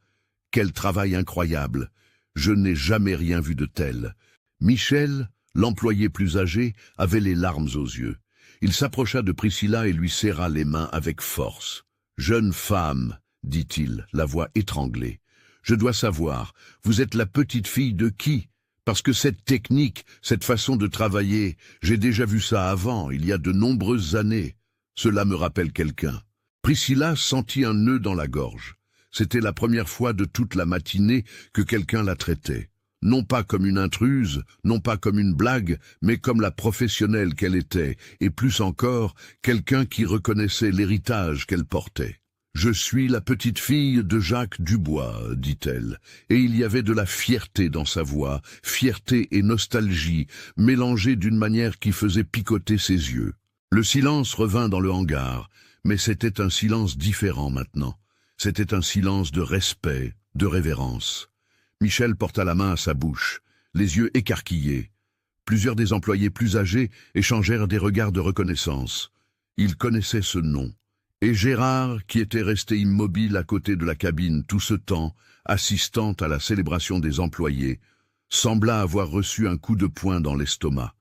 quel travail incroyable, je n'ai jamais rien vu de tel. » Michel, l'employé plus âgé, avait les larmes aux yeux. Il s'approcha de Priscilla et lui serra les mains avec force. « Jeune femme, » dit-il, la voix étranglée. Je dois savoir, vous êtes la petite fille de qui? Parce que cette technique, cette façon de travailler, j'ai déjà vu ça avant, il y a de nombreuses années. Cela me rappelle quelqu'un. Priscilla sentit un nœud dans la gorge. C'était la première fois de toute la matinée que quelqu'un la traitait. Non pas comme une intruse, non pas comme une blague, mais comme la professionnelle qu'elle était, et plus encore, quelqu'un qui reconnaissait l'héritage qu'elle portait. « Je suis la petite fille de Jacques Dubois, dit-elle, et il y avait de la fierté dans sa voix, fierté et nostalgie, mélangées d'une manière qui faisait picoter ses yeux. Le silence revint dans le hangar, mais c'était un silence différent maintenant. C'était un silence de respect, de révérence. Michel porta la main à sa bouche, les yeux écarquillés. Plusieurs des employés plus âgés échangèrent des regards de reconnaissance. Ils connaissaient ce nom. Et Gérard, qui était resté immobile à côté de la cabine tout ce temps, assistant à la célébration des employés, sembla avoir reçu un coup de poing dans l'estomac.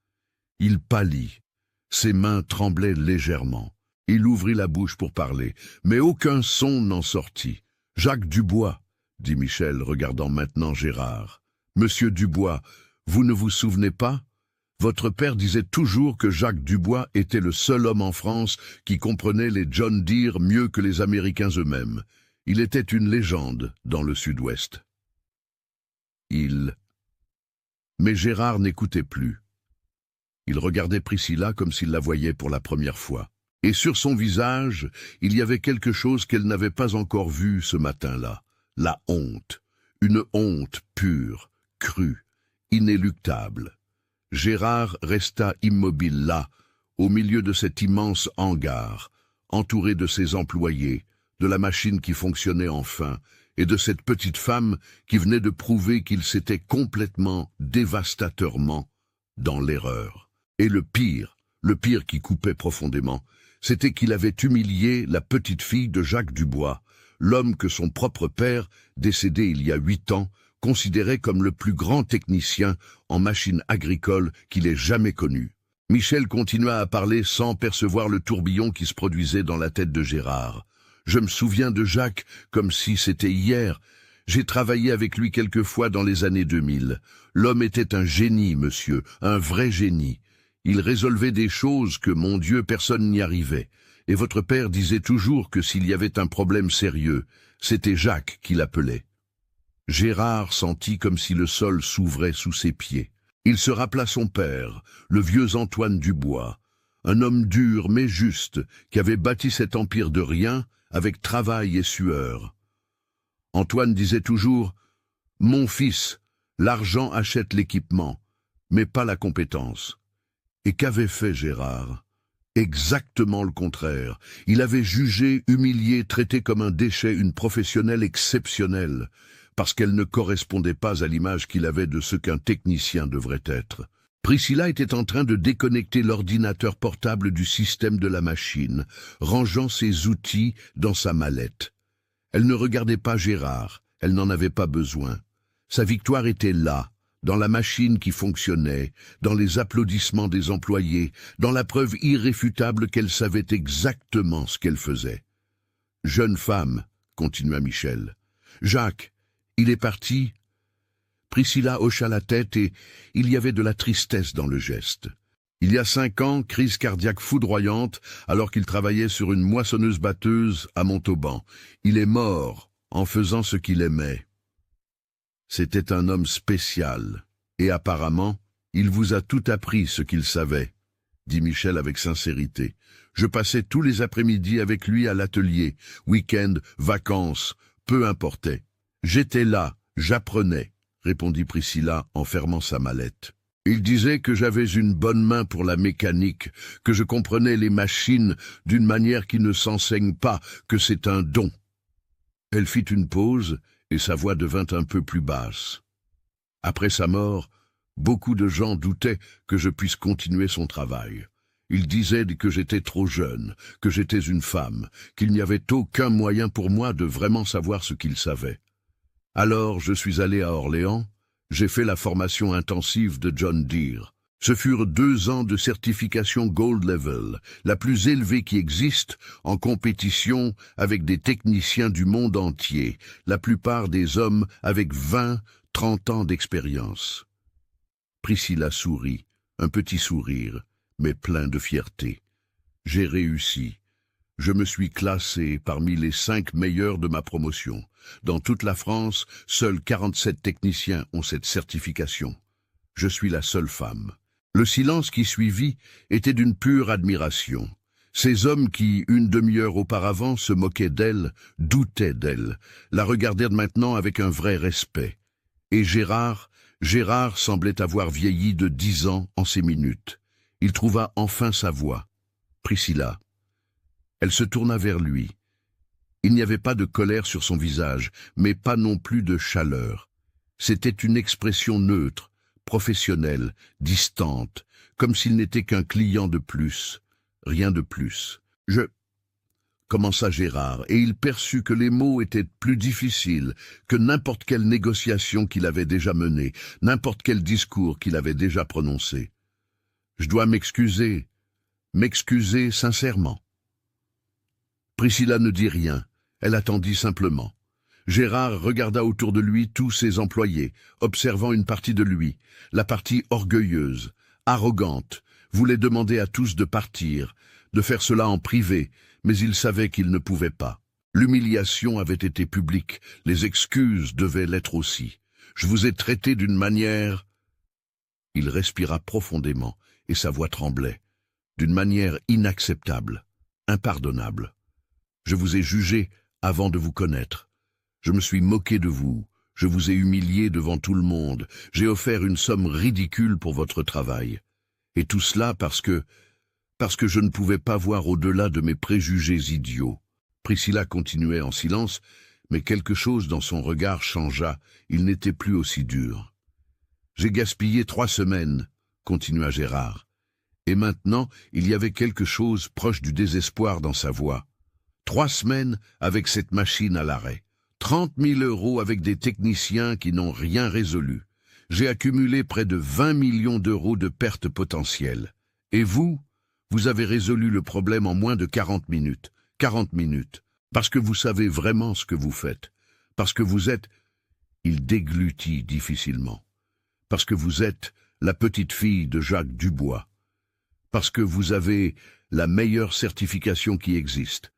Il pâlit. Ses mains tremblaient légèrement. Il ouvrit la bouche pour parler, mais aucun son n'en sortit. « Jacques Dubois, » dit Michel, regardant maintenant Gérard. « Monsieur Dubois, vous ne vous souvenez pas ? Votre père disait toujours que Jacques Dubois était le seul homme en France qui comprenait les John Deere mieux que les Américains eux-mêmes. Il était une légende dans le Sud-Ouest. » Mais Gérard n'écoutait plus. Il regardait Priscilla comme s'il la voyait pour la première fois. Et sur son visage, il y avait quelque chose qu'elle n'avait pas encore vu ce matin-là. La honte. Une honte pure, crue, inéluctable. Gérard resta immobile là, au milieu de cet immense hangar, entouré de ses employés, de la machine qui fonctionnait enfin, et de cette petite femme qui venait de prouver qu'il s'était complètement, dévastateurement, dans l'erreur. Et le pire qui coupait profondément, c'était qu'il avait humilié la petite fille de Jacques Dubois, l'homme que son propre père, décédé il y a 8 ans, considérait comme le plus grand technicien en machines agricoles qu'il ait jamais connu. Michel continua à parler sans percevoir le tourbillon qui se produisait dans la tête de Gérard. Je me souviens de Jacques comme si c'était hier. J'ai travaillé avec lui quelquefois dans les années 2000. L'homme était un génie, monsieur, un vrai génie. Il résolvait des choses que, mon Dieu, personne n'y arrivait. Et votre père disait toujours que s'il y avait un problème sérieux, c'était Jacques qui l'appelait. Gérard sentit comme si le sol s'ouvrait sous ses pieds. Il se rappela son père, le vieux Antoine Dubois, un homme dur mais juste, qui avait bâti cet empire de rien, avec travail et sueur. Antoine disait toujours « Mon fils, l'argent achète l'équipement, mais pas la compétence. » Et qu'avait fait Gérard? Exactement le contraire. Il avait jugé, humilié, traité comme un déchet une professionnelle exceptionnelle, parce qu'elle ne correspondait pas à l'image qu'il avait de ce qu'un technicien devrait être. Priscilla était en train de déconnecter l'ordinateur portable du système de la machine, rangeant ses outils dans sa mallette. Elle ne regardait pas Gérard, elle n'en avait pas besoin. Sa victoire était là, dans la machine qui fonctionnait, dans les applaudissements des employés, dans la preuve irréfutable qu'elle savait exactement ce qu'elle faisait. « Jeune femme, » continua Michel. « Jacques, il est parti ?» Priscilla hocha la tête et il y avait de la tristesse dans le geste. Il y a 5 ans, crise cardiaque foudroyante, alors qu'il travaillait sur une moissonneuse-batteuse à Montauban. Il est mort en faisant ce qu'il aimait. C'était un homme spécial, et apparemment, il vous a tout appris ce qu'il savait, dit Michel avec sincérité. Je passais tous les après-midi avec lui à l'atelier, week-end, vacances, peu importait. J'étais là, j'apprenais, répondit Priscilla en fermant sa mallette. Il disait que j'avais une bonne main pour la mécanique, que je comprenais les machines d'une manière qui ne s'enseigne pas, que c'est un don. Elle fit une pause, et sa voix devint un peu plus basse. Après sa mort, beaucoup de gens doutaient que je puisse continuer son travail. Ils disaient que j'étais trop jeune, que j'étais une femme, qu'il n'y avait aucun moyen pour moi de vraiment savoir ce qu'ils savaient. Alors je suis allé à Orléans, j'ai fait la formation intensive de John Deere. Ce furent 2 ans de certification Gold Level, la plus élevée qui existe, en compétition avec des techniciens du monde entier, la plupart des hommes avec 20-30 ans d'expérience. Priscilla sourit, un petit sourire, mais plein de fierté. J'ai réussi. Je me suis classé parmi les 5 meilleurs de ma promotion. Dans toute la France, seuls 47 techniciens ont cette certification. Je suis la seule femme. Le silence qui suivit était d'une pure admiration. Ces hommes qui, une demi-heure auparavant, se moquaient d'elle, doutaient d'elle, la regardèrent maintenant avec un vrai respect. Et Gérard semblait avoir vieilli de 10 ans en ces minutes. Il trouva enfin sa voix. Priscilla. Elle se tourna vers lui. Il n'y avait pas de colère sur son visage, mais pas non plus de chaleur. C'était une expression neutre, professionnelle, distante, comme s'il n'était qu'un client de plus, rien de plus. Commença Gérard, et il perçut que les mots étaient plus difficiles que n'importe quelle négociation qu'il avait déjà menée, n'importe quel discours qu'il avait déjà prononcé. Je dois m'excuser sincèrement. Priscilla ne dit rien, elle attendit simplement. Gérard regarda autour de lui tous ses employés, observant une partie de lui, la partie orgueilleuse, arrogante, voulait demander à tous de partir, de faire cela en privé, mais il savait qu'il ne pouvait pas. L'humiliation avait été publique, les excuses devaient l'être aussi. Je vous ai traité d'une manière... Il respira profondément, et sa voix tremblait, d'une manière inacceptable, impardonnable. Je vous ai jugé avant de vous connaître. Je me suis moqué de vous, Je vous ai humilié devant tout le monde. J'ai offert une somme ridicule pour votre travail. Et tout cela parce que je ne pouvais pas voir au-delà de mes préjugés idiots. Priscilla continuait en silence, mais quelque chose dans son regard changea. Il n'était plus aussi dur. J'ai gaspillé 3 semaines, continua Gérard. Et maintenant, il y avait quelque chose proche du désespoir dans sa voix. 3 semaines avec cette machine à l'arrêt. 30 000 € avec des techniciens qui n'ont rien résolu. J'ai accumulé près de 20 millions d'euros de pertes potentielles. Et vous avez résolu le problème en moins de 40 minutes. 40 minutes. Parce que vous savez vraiment ce que vous faites. Parce que vous êtes... Il déglutit difficilement. Parce que vous êtes la petite fille de Jacques Dubois. Parce que vous avez la meilleure certification qui existe.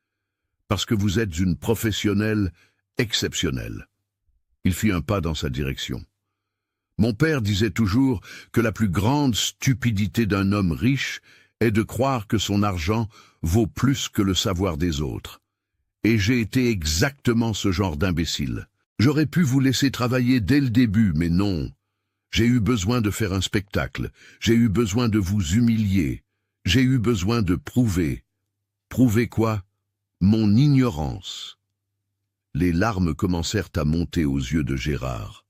Parce que vous êtes une professionnelle exceptionnelle. Il fit un pas dans sa direction. Mon père disait toujours que la plus grande stupidité d'un homme riche est de croire que son argent vaut plus que le savoir des autres. Et j'ai été exactement ce genre d'imbécile. J'aurais pu vous laisser travailler dès le début, mais non. J'ai eu besoin de faire un spectacle. J'ai eu besoin de vous humilier. J'ai eu besoin de prouver. Prouver quoi? Mon ignorance. Les larmes commencèrent à monter aux yeux de Gérard.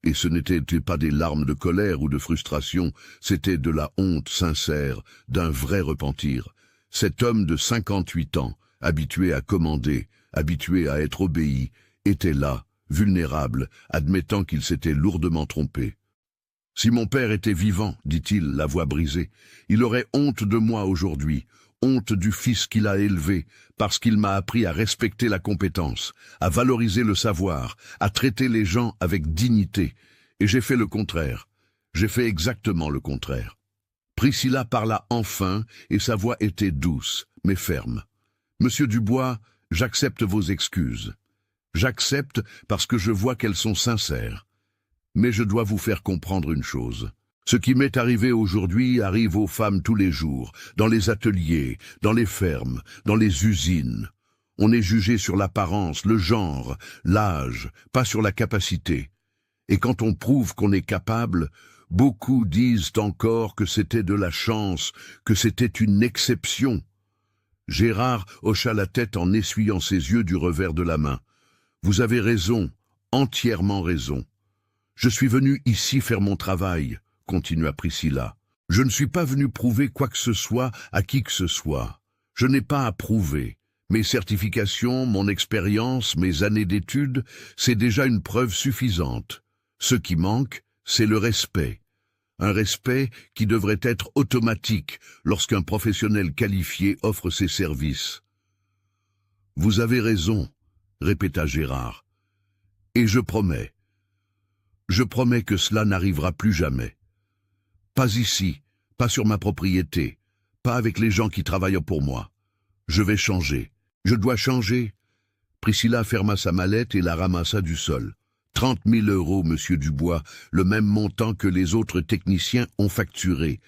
Et ce n'étaient pas des larmes de colère ou de frustration, c'était de la honte sincère, d'un vrai repentir. Cet homme de 58 ans, habitué à commander, habitué à être obéi, était là, vulnérable, admettant qu'il s'était lourdement trompé. « Si mon père était vivant, dit-il, la voix brisée, il aurait honte de moi aujourd'hui, honte du fils qu'il a élevé, parce qu'il m'a appris à respecter la compétence, à valoriser le savoir, à traiter les gens avec dignité. Et j'ai fait le contraire. J'ai fait exactement le contraire. » Priscilla parla enfin, et sa voix était douce, mais ferme. « Monsieur Dubois, j'accepte vos excuses. J'accepte parce que je vois qu'elles sont sincères. Mais je dois vous faire comprendre une chose. Ce qui m'est arrivé aujourd'hui arrive aux femmes tous les jours, dans les ateliers, dans les fermes, dans les usines. On est jugé sur l'apparence, le genre, l'âge, pas sur la capacité. Et quand on prouve qu'on est capable, beaucoup disent encore que c'était de la chance, que c'était une exception. » Gérard hocha la tête en essuyant ses yeux du revers de la main. « Vous avez raison, entièrement raison. Je suis venu ici faire mon travail, » continua Priscilla. « Je ne suis pas venu prouver quoi que ce soit à qui que ce soit. Je n'ai pas à prouver. Mes certifications, mon expérience, mes années d'études, c'est déjà une preuve suffisante. Ce qui manque, c'est le respect. Un respect qui devrait être automatique lorsqu'un professionnel qualifié offre ses services. »« Vous avez raison, » répéta Gérard. « Et je promets que cela n'arrivera plus jamais. Pas ici, pas sur ma propriété, pas avec les gens qui travaillent pour moi. Je vais changer. Je dois changer. » Priscilla ferma sa mallette et la ramassa du sol. 30 000 €, monsieur Dubois, le même montant que les autres techniciens ont facturé,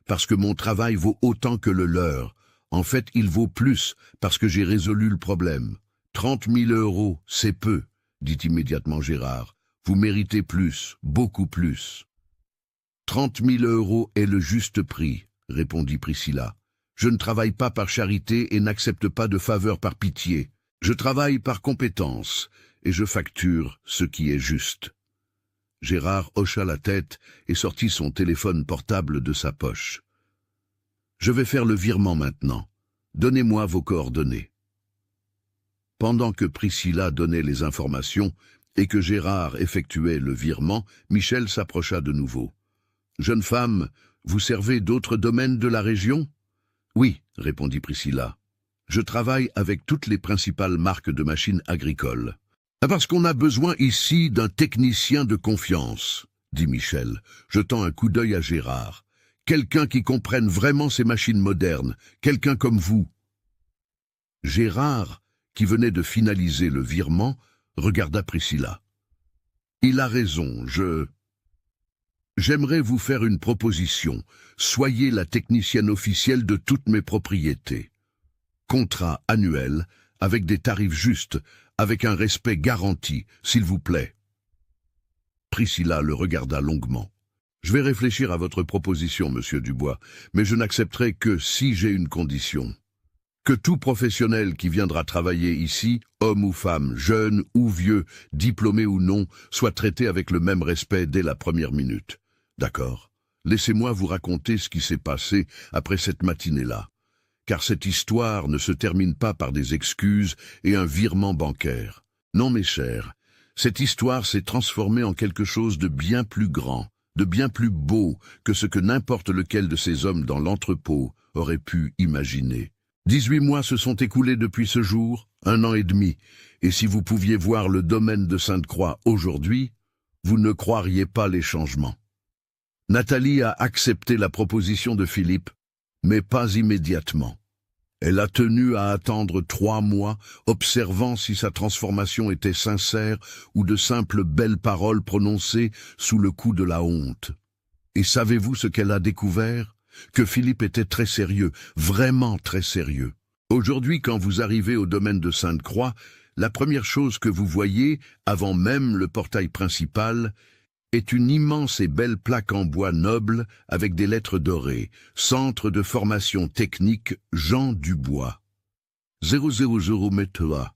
parce que mon travail vaut autant que le leur. En fait, il vaut plus, parce que j'ai résolu le problème. 30 000 €, c'est peu, dit immédiatement Gérard. Vous méritez plus, beaucoup plus. 30 000 € est le juste prix, répondit Priscilla. Je ne travaille pas par charité et n'accepte pas de faveur par pitié. Je travaille par compétence, et je facture ce qui est juste. Gérard hocha la tête et sortit son téléphone portable de sa poche. Je vais faire le virement maintenant. Donnez-moi vos coordonnées. Pendant que Priscilla donnait les informations et que Gérard effectuait le virement, Michel s'approcha de nouveau. « Jeune femme, vous servez d'autres domaines de la région ?»« Oui, » répondit Priscilla. « Je travaille avec toutes les principales marques de machines agricoles. »« Parce qu'on a besoin ici d'un technicien de confiance, » dit Michel, jetant un coup d'œil à Gérard. « Quelqu'un qui comprenne vraiment ces machines modernes, quelqu'un comme vous. » Gérard, qui venait de finaliser le virement, regarda Priscilla. « Il a raison, J'aimerais vous faire une proposition. Soyez la technicienne officielle de toutes mes propriétés. Contrat annuel, avec des tarifs justes, avec un respect garanti, s'il vous plaît. » Priscilla le regarda longuement. « Je vais réfléchir à votre proposition, monsieur Dubois, mais je n'accepterai que si j'ai une condition. Que tout professionnel qui viendra travailler ici, homme ou femme, jeune ou vieux, diplômé ou non, soit traité avec le même respect dès la première minute. D'accord? Laissez-moi vous raconter ce qui s'est passé après cette matinée-là. Car cette histoire ne se termine pas par des excuses et un virement bancaire. Non, mes chers, cette histoire s'est transformée en quelque chose de bien plus grand, de bien plus beau que ce que n'importe lequel de ces hommes dans l'entrepôt aurait pu imaginer. 18 mois se sont écoulés depuis ce jour, 1 an et demi, et si vous pouviez voir le domaine de Sainte-Croix aujourd'hui, vous ne croiriez pas les changements. Nathalie a accepté la proposition de Philippe, mais pas immédiatement. Elle a tenu à attendre 3 mois, observant si sa transformation était sincère ou de simples belles paroles prononcées sous le coup de la honte. Et savez-vous ce qu'elle a découvert? Que Philippe était très sérieux, vraiment très sérieux. Aujourd'hui, quand vous arrivez au domaine de Sainte-Croix, la première chose que vous voyez, avant même le portail principal, est une immense et belle plaque en bois noble avec des lettres dorées. Centre de formation technique Jean Dubois. 000 mètres là.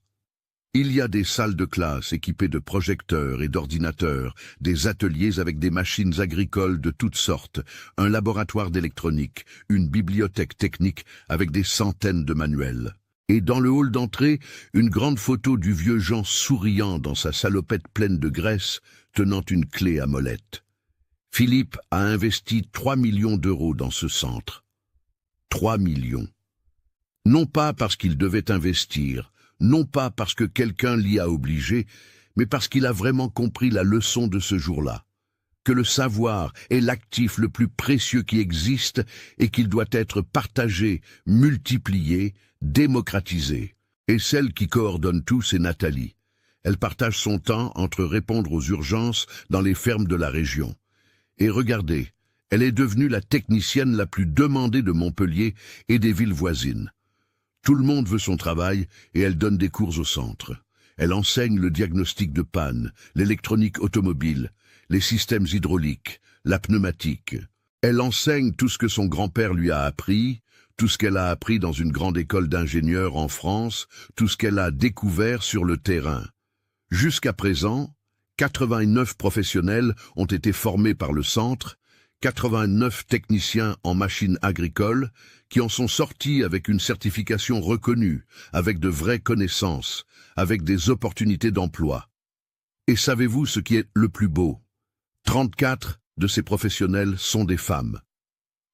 Il y a des salles de classe équipées de projecteurs et d'ordinateurs, des ateliers avec des machines agricoles de toutes sortes, un laboratoire d'électronique, une bibliothèque technique avec des centaines de manuels. Et dans le hall d'entrée, une grande photo du vieux Jean souriant dans sa salopette pleine de graisse, tenant une clé à molette. Philippe a investi 3 millions d'euros dans ce centre. 3 millions. Non pas parce qu'il devait investir, non pas parce que quelqu'un l'y a obligé, mais parce qu'il a vraiment compris la leçon de ce jour-là, que le savoir est l'actif le plus précieux qui existe et qu'il doit être partagé, multiplié, démocratisé. Et celle qui coordonne tout, c'est Nathalie. Elle partage son temps entre répondre aux urgences dans les fermes de la région. Et regardez, elle est devenue la technicienne la plus demandée de Montpellier et des villes voisines. Tout le monde veut son travail et elle donne des cours au centre. Elle enseigne le diagnostic de panne, l'électronique automobile, les systèmes hydrauliques, la pneumatique. Elle enseigne tout ce que son grand-père lui a appris, tout ce qu'elle a appris dans une grande école d'ingénieurs en France, tout ce qu'elle a découvert sur le terrain. Jusqu'à présent, 89 professionnels ont été formés par le centre, 89 techniciens en machines agricoles qui en sont sortis avec une certification reconnue, avec de vraies connaissances, avec des opportunités d'emploi. Et savez-vous ce qui est le plus beau? 34 de ces professionnels sont des femmes.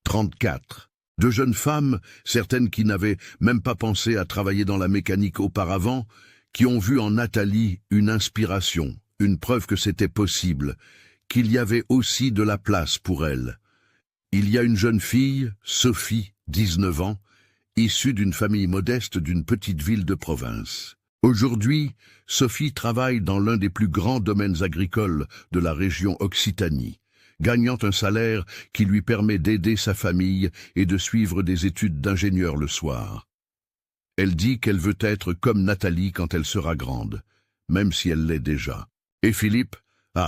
34. De jeunes femmes, certaines qui n'avaient même pas pensé à travailler dans la mécanique auparavant, qui ont vu en Nathalie une inspiration, une preuve que c'était possible, qu'il y avait aussi de la place pour elle. Il y a une jeune fille, Sophie, 19 ans, issue d'une famille modeste d'une petite ville de province. Aujourd'hui, Sophie travaille dans l'un des plus grands domaines agricoles de la région Occitanie, gagnant un salaire qui lui permet d'aider sa famille et de suivre des études d'ingénieur le soir. Elle dit qu'elle veut être comme Nathalie quand elle sera grande, même si elle l'est déjà. Et Philippe?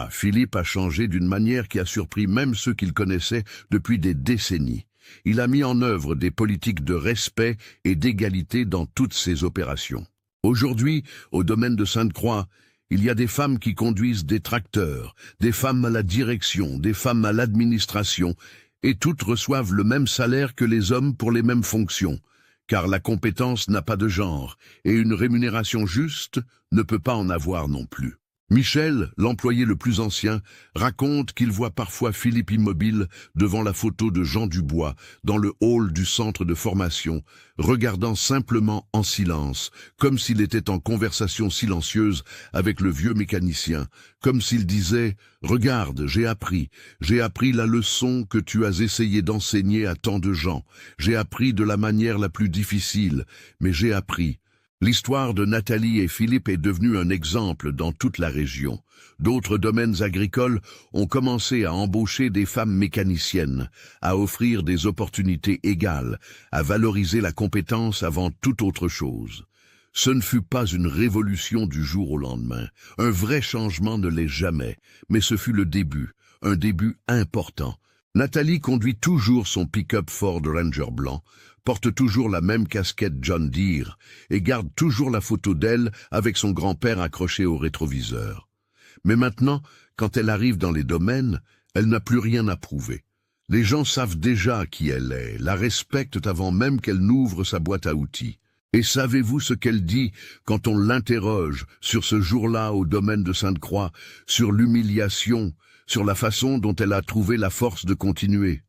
Philippe a changé d'une manière qui a surpris même ceux qu'il connaissait depuis des décennies. Il a mis en œuvre des politiques de respect et d'égalité dans toutes ses opérations. Aujourd'hui, au domaine de Sainte-Croix, il y a des femmes qui conduisent des tracteurs, des femmes à la direction, des femmes à l'administration, et toutes reçoivent le même salaire que les hommes pour les mêmes fonctions, car la compétence n'a pas de genre, et une rémunération juste ne peut pas en avoir non plus. Michel, l'employé le plus ancien, raconte qu'il voit parfois Philippe immobile devant la photo de Jean Dubois dans le hall du centre de formation, regardant simplement en silence, comme s'il était en conversation silencieuse avec le vieux mécanicien, comme s'il disait « Regarde, j'ai appris la leçon que tu as essayé d'enseigner à tant de gens, j'ai appris de la manière la plus difficile, mais j'ai appris. » L'histoire de Nathalie et Philippe est devenue un exemple dans toute la région. D'autres domaines agricoles ont commencé à embaucher des femmes mécaniciennes, à offrir des opportunités égales, à valoriser la compétence avant toute autre chose. Ce ne fut pas une révolution du jour au lendemain. Un vrai changement ne l'est jamais, mais ce fut le début, un début important. Nathalie conduit toujours son pick-up Ford Ranger blanc, porte toujours la même casquette John Deere et garde toujours la photo d'elle avec son grand-père accroché au rétroviseur. Mais maintenant, quand elle arrive dans les domaines, elle n'a plus rien à prouver. Les gens savent déjà qui elle est, la respectent avant même qu'elle n'ouvre sa boîte à outils. Et savez-vous ce qu'elle dit quand on l'interroge sur ce jour-là au domaine de Sainte-Croix, sur l'humiliation, sur la façon dont elle a trouvé la force de continuer?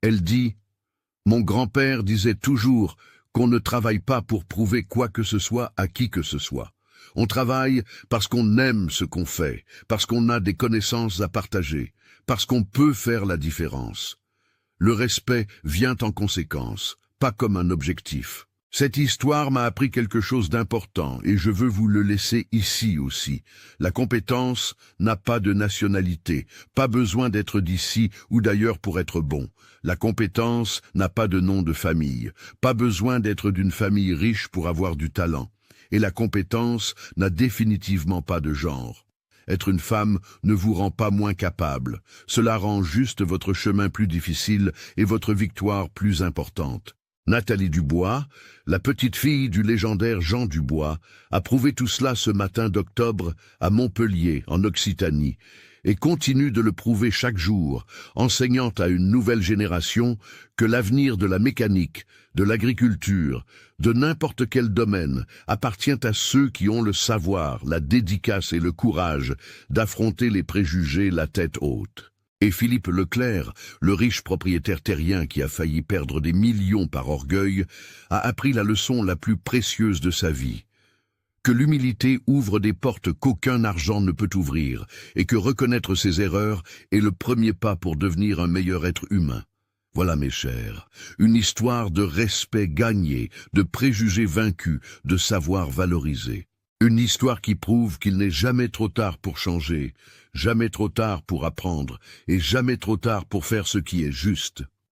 Elle dit « Mon grand-père disait toujours qu'on ne travaille pas pour prouver quoi que ce soit à qui que ce soit. On travaille parce qu'on aime ce qu'on fait, parce qu'on a des connaissances à partager, parce qu'on peut faire la différence. Le respect vient en conséquence, pas comme un objectif. » Cette histoire m'a appris quelque chose d'important et je veux vous le laisser ici aussi. La compétence n'a pas de nationalité, pas besoin d'être d'ici ou d'ailleurs pour être bon. La compétence n'a pas de nom de famille, pas besoin d'être d'une famille riche pour avoir du talent. Et la compétence n'a définitivement pas de genre. Être une femme ne vous rend pas moins capable, cela rend juste votre chemin plus difficile et votre victoire plus importante. Nathalie Dubois, la petite fille du légendaire Jean Dubois, a prouvé tout cela ce matin d'octobre à Montpellier, en Occitanie, et continue de le prouver chaque jour, enseignant à une nouvelle génération que l'avenir de la mécanique, de l'agriculture, de n'importe quel domaine appartient à ceux qui ont le savoir, la dédicace et le courage d'affronter les préjugés la tête haute. Et Philippe Leclerc, le riche propriétaire terrien qui a failli perdre des millions par orgueil, a appris la leçon la plus précieuse de sa vie. Que l'humilité ouvre des portes qu'aucun argent ne peut ouvrir, et que reconnaître ses erreurs est le premier pas pour devenir un meilleur être humain. Voilà, mes chers, une histoire de respect gagné, de préjugés vaincus, de savoir valorisé. Une histoire qui prouve qu'il n'est jamais trop tard pour changer, jamais trop tard pour apprendre et jamais trop tard pour faire ce qui est juste.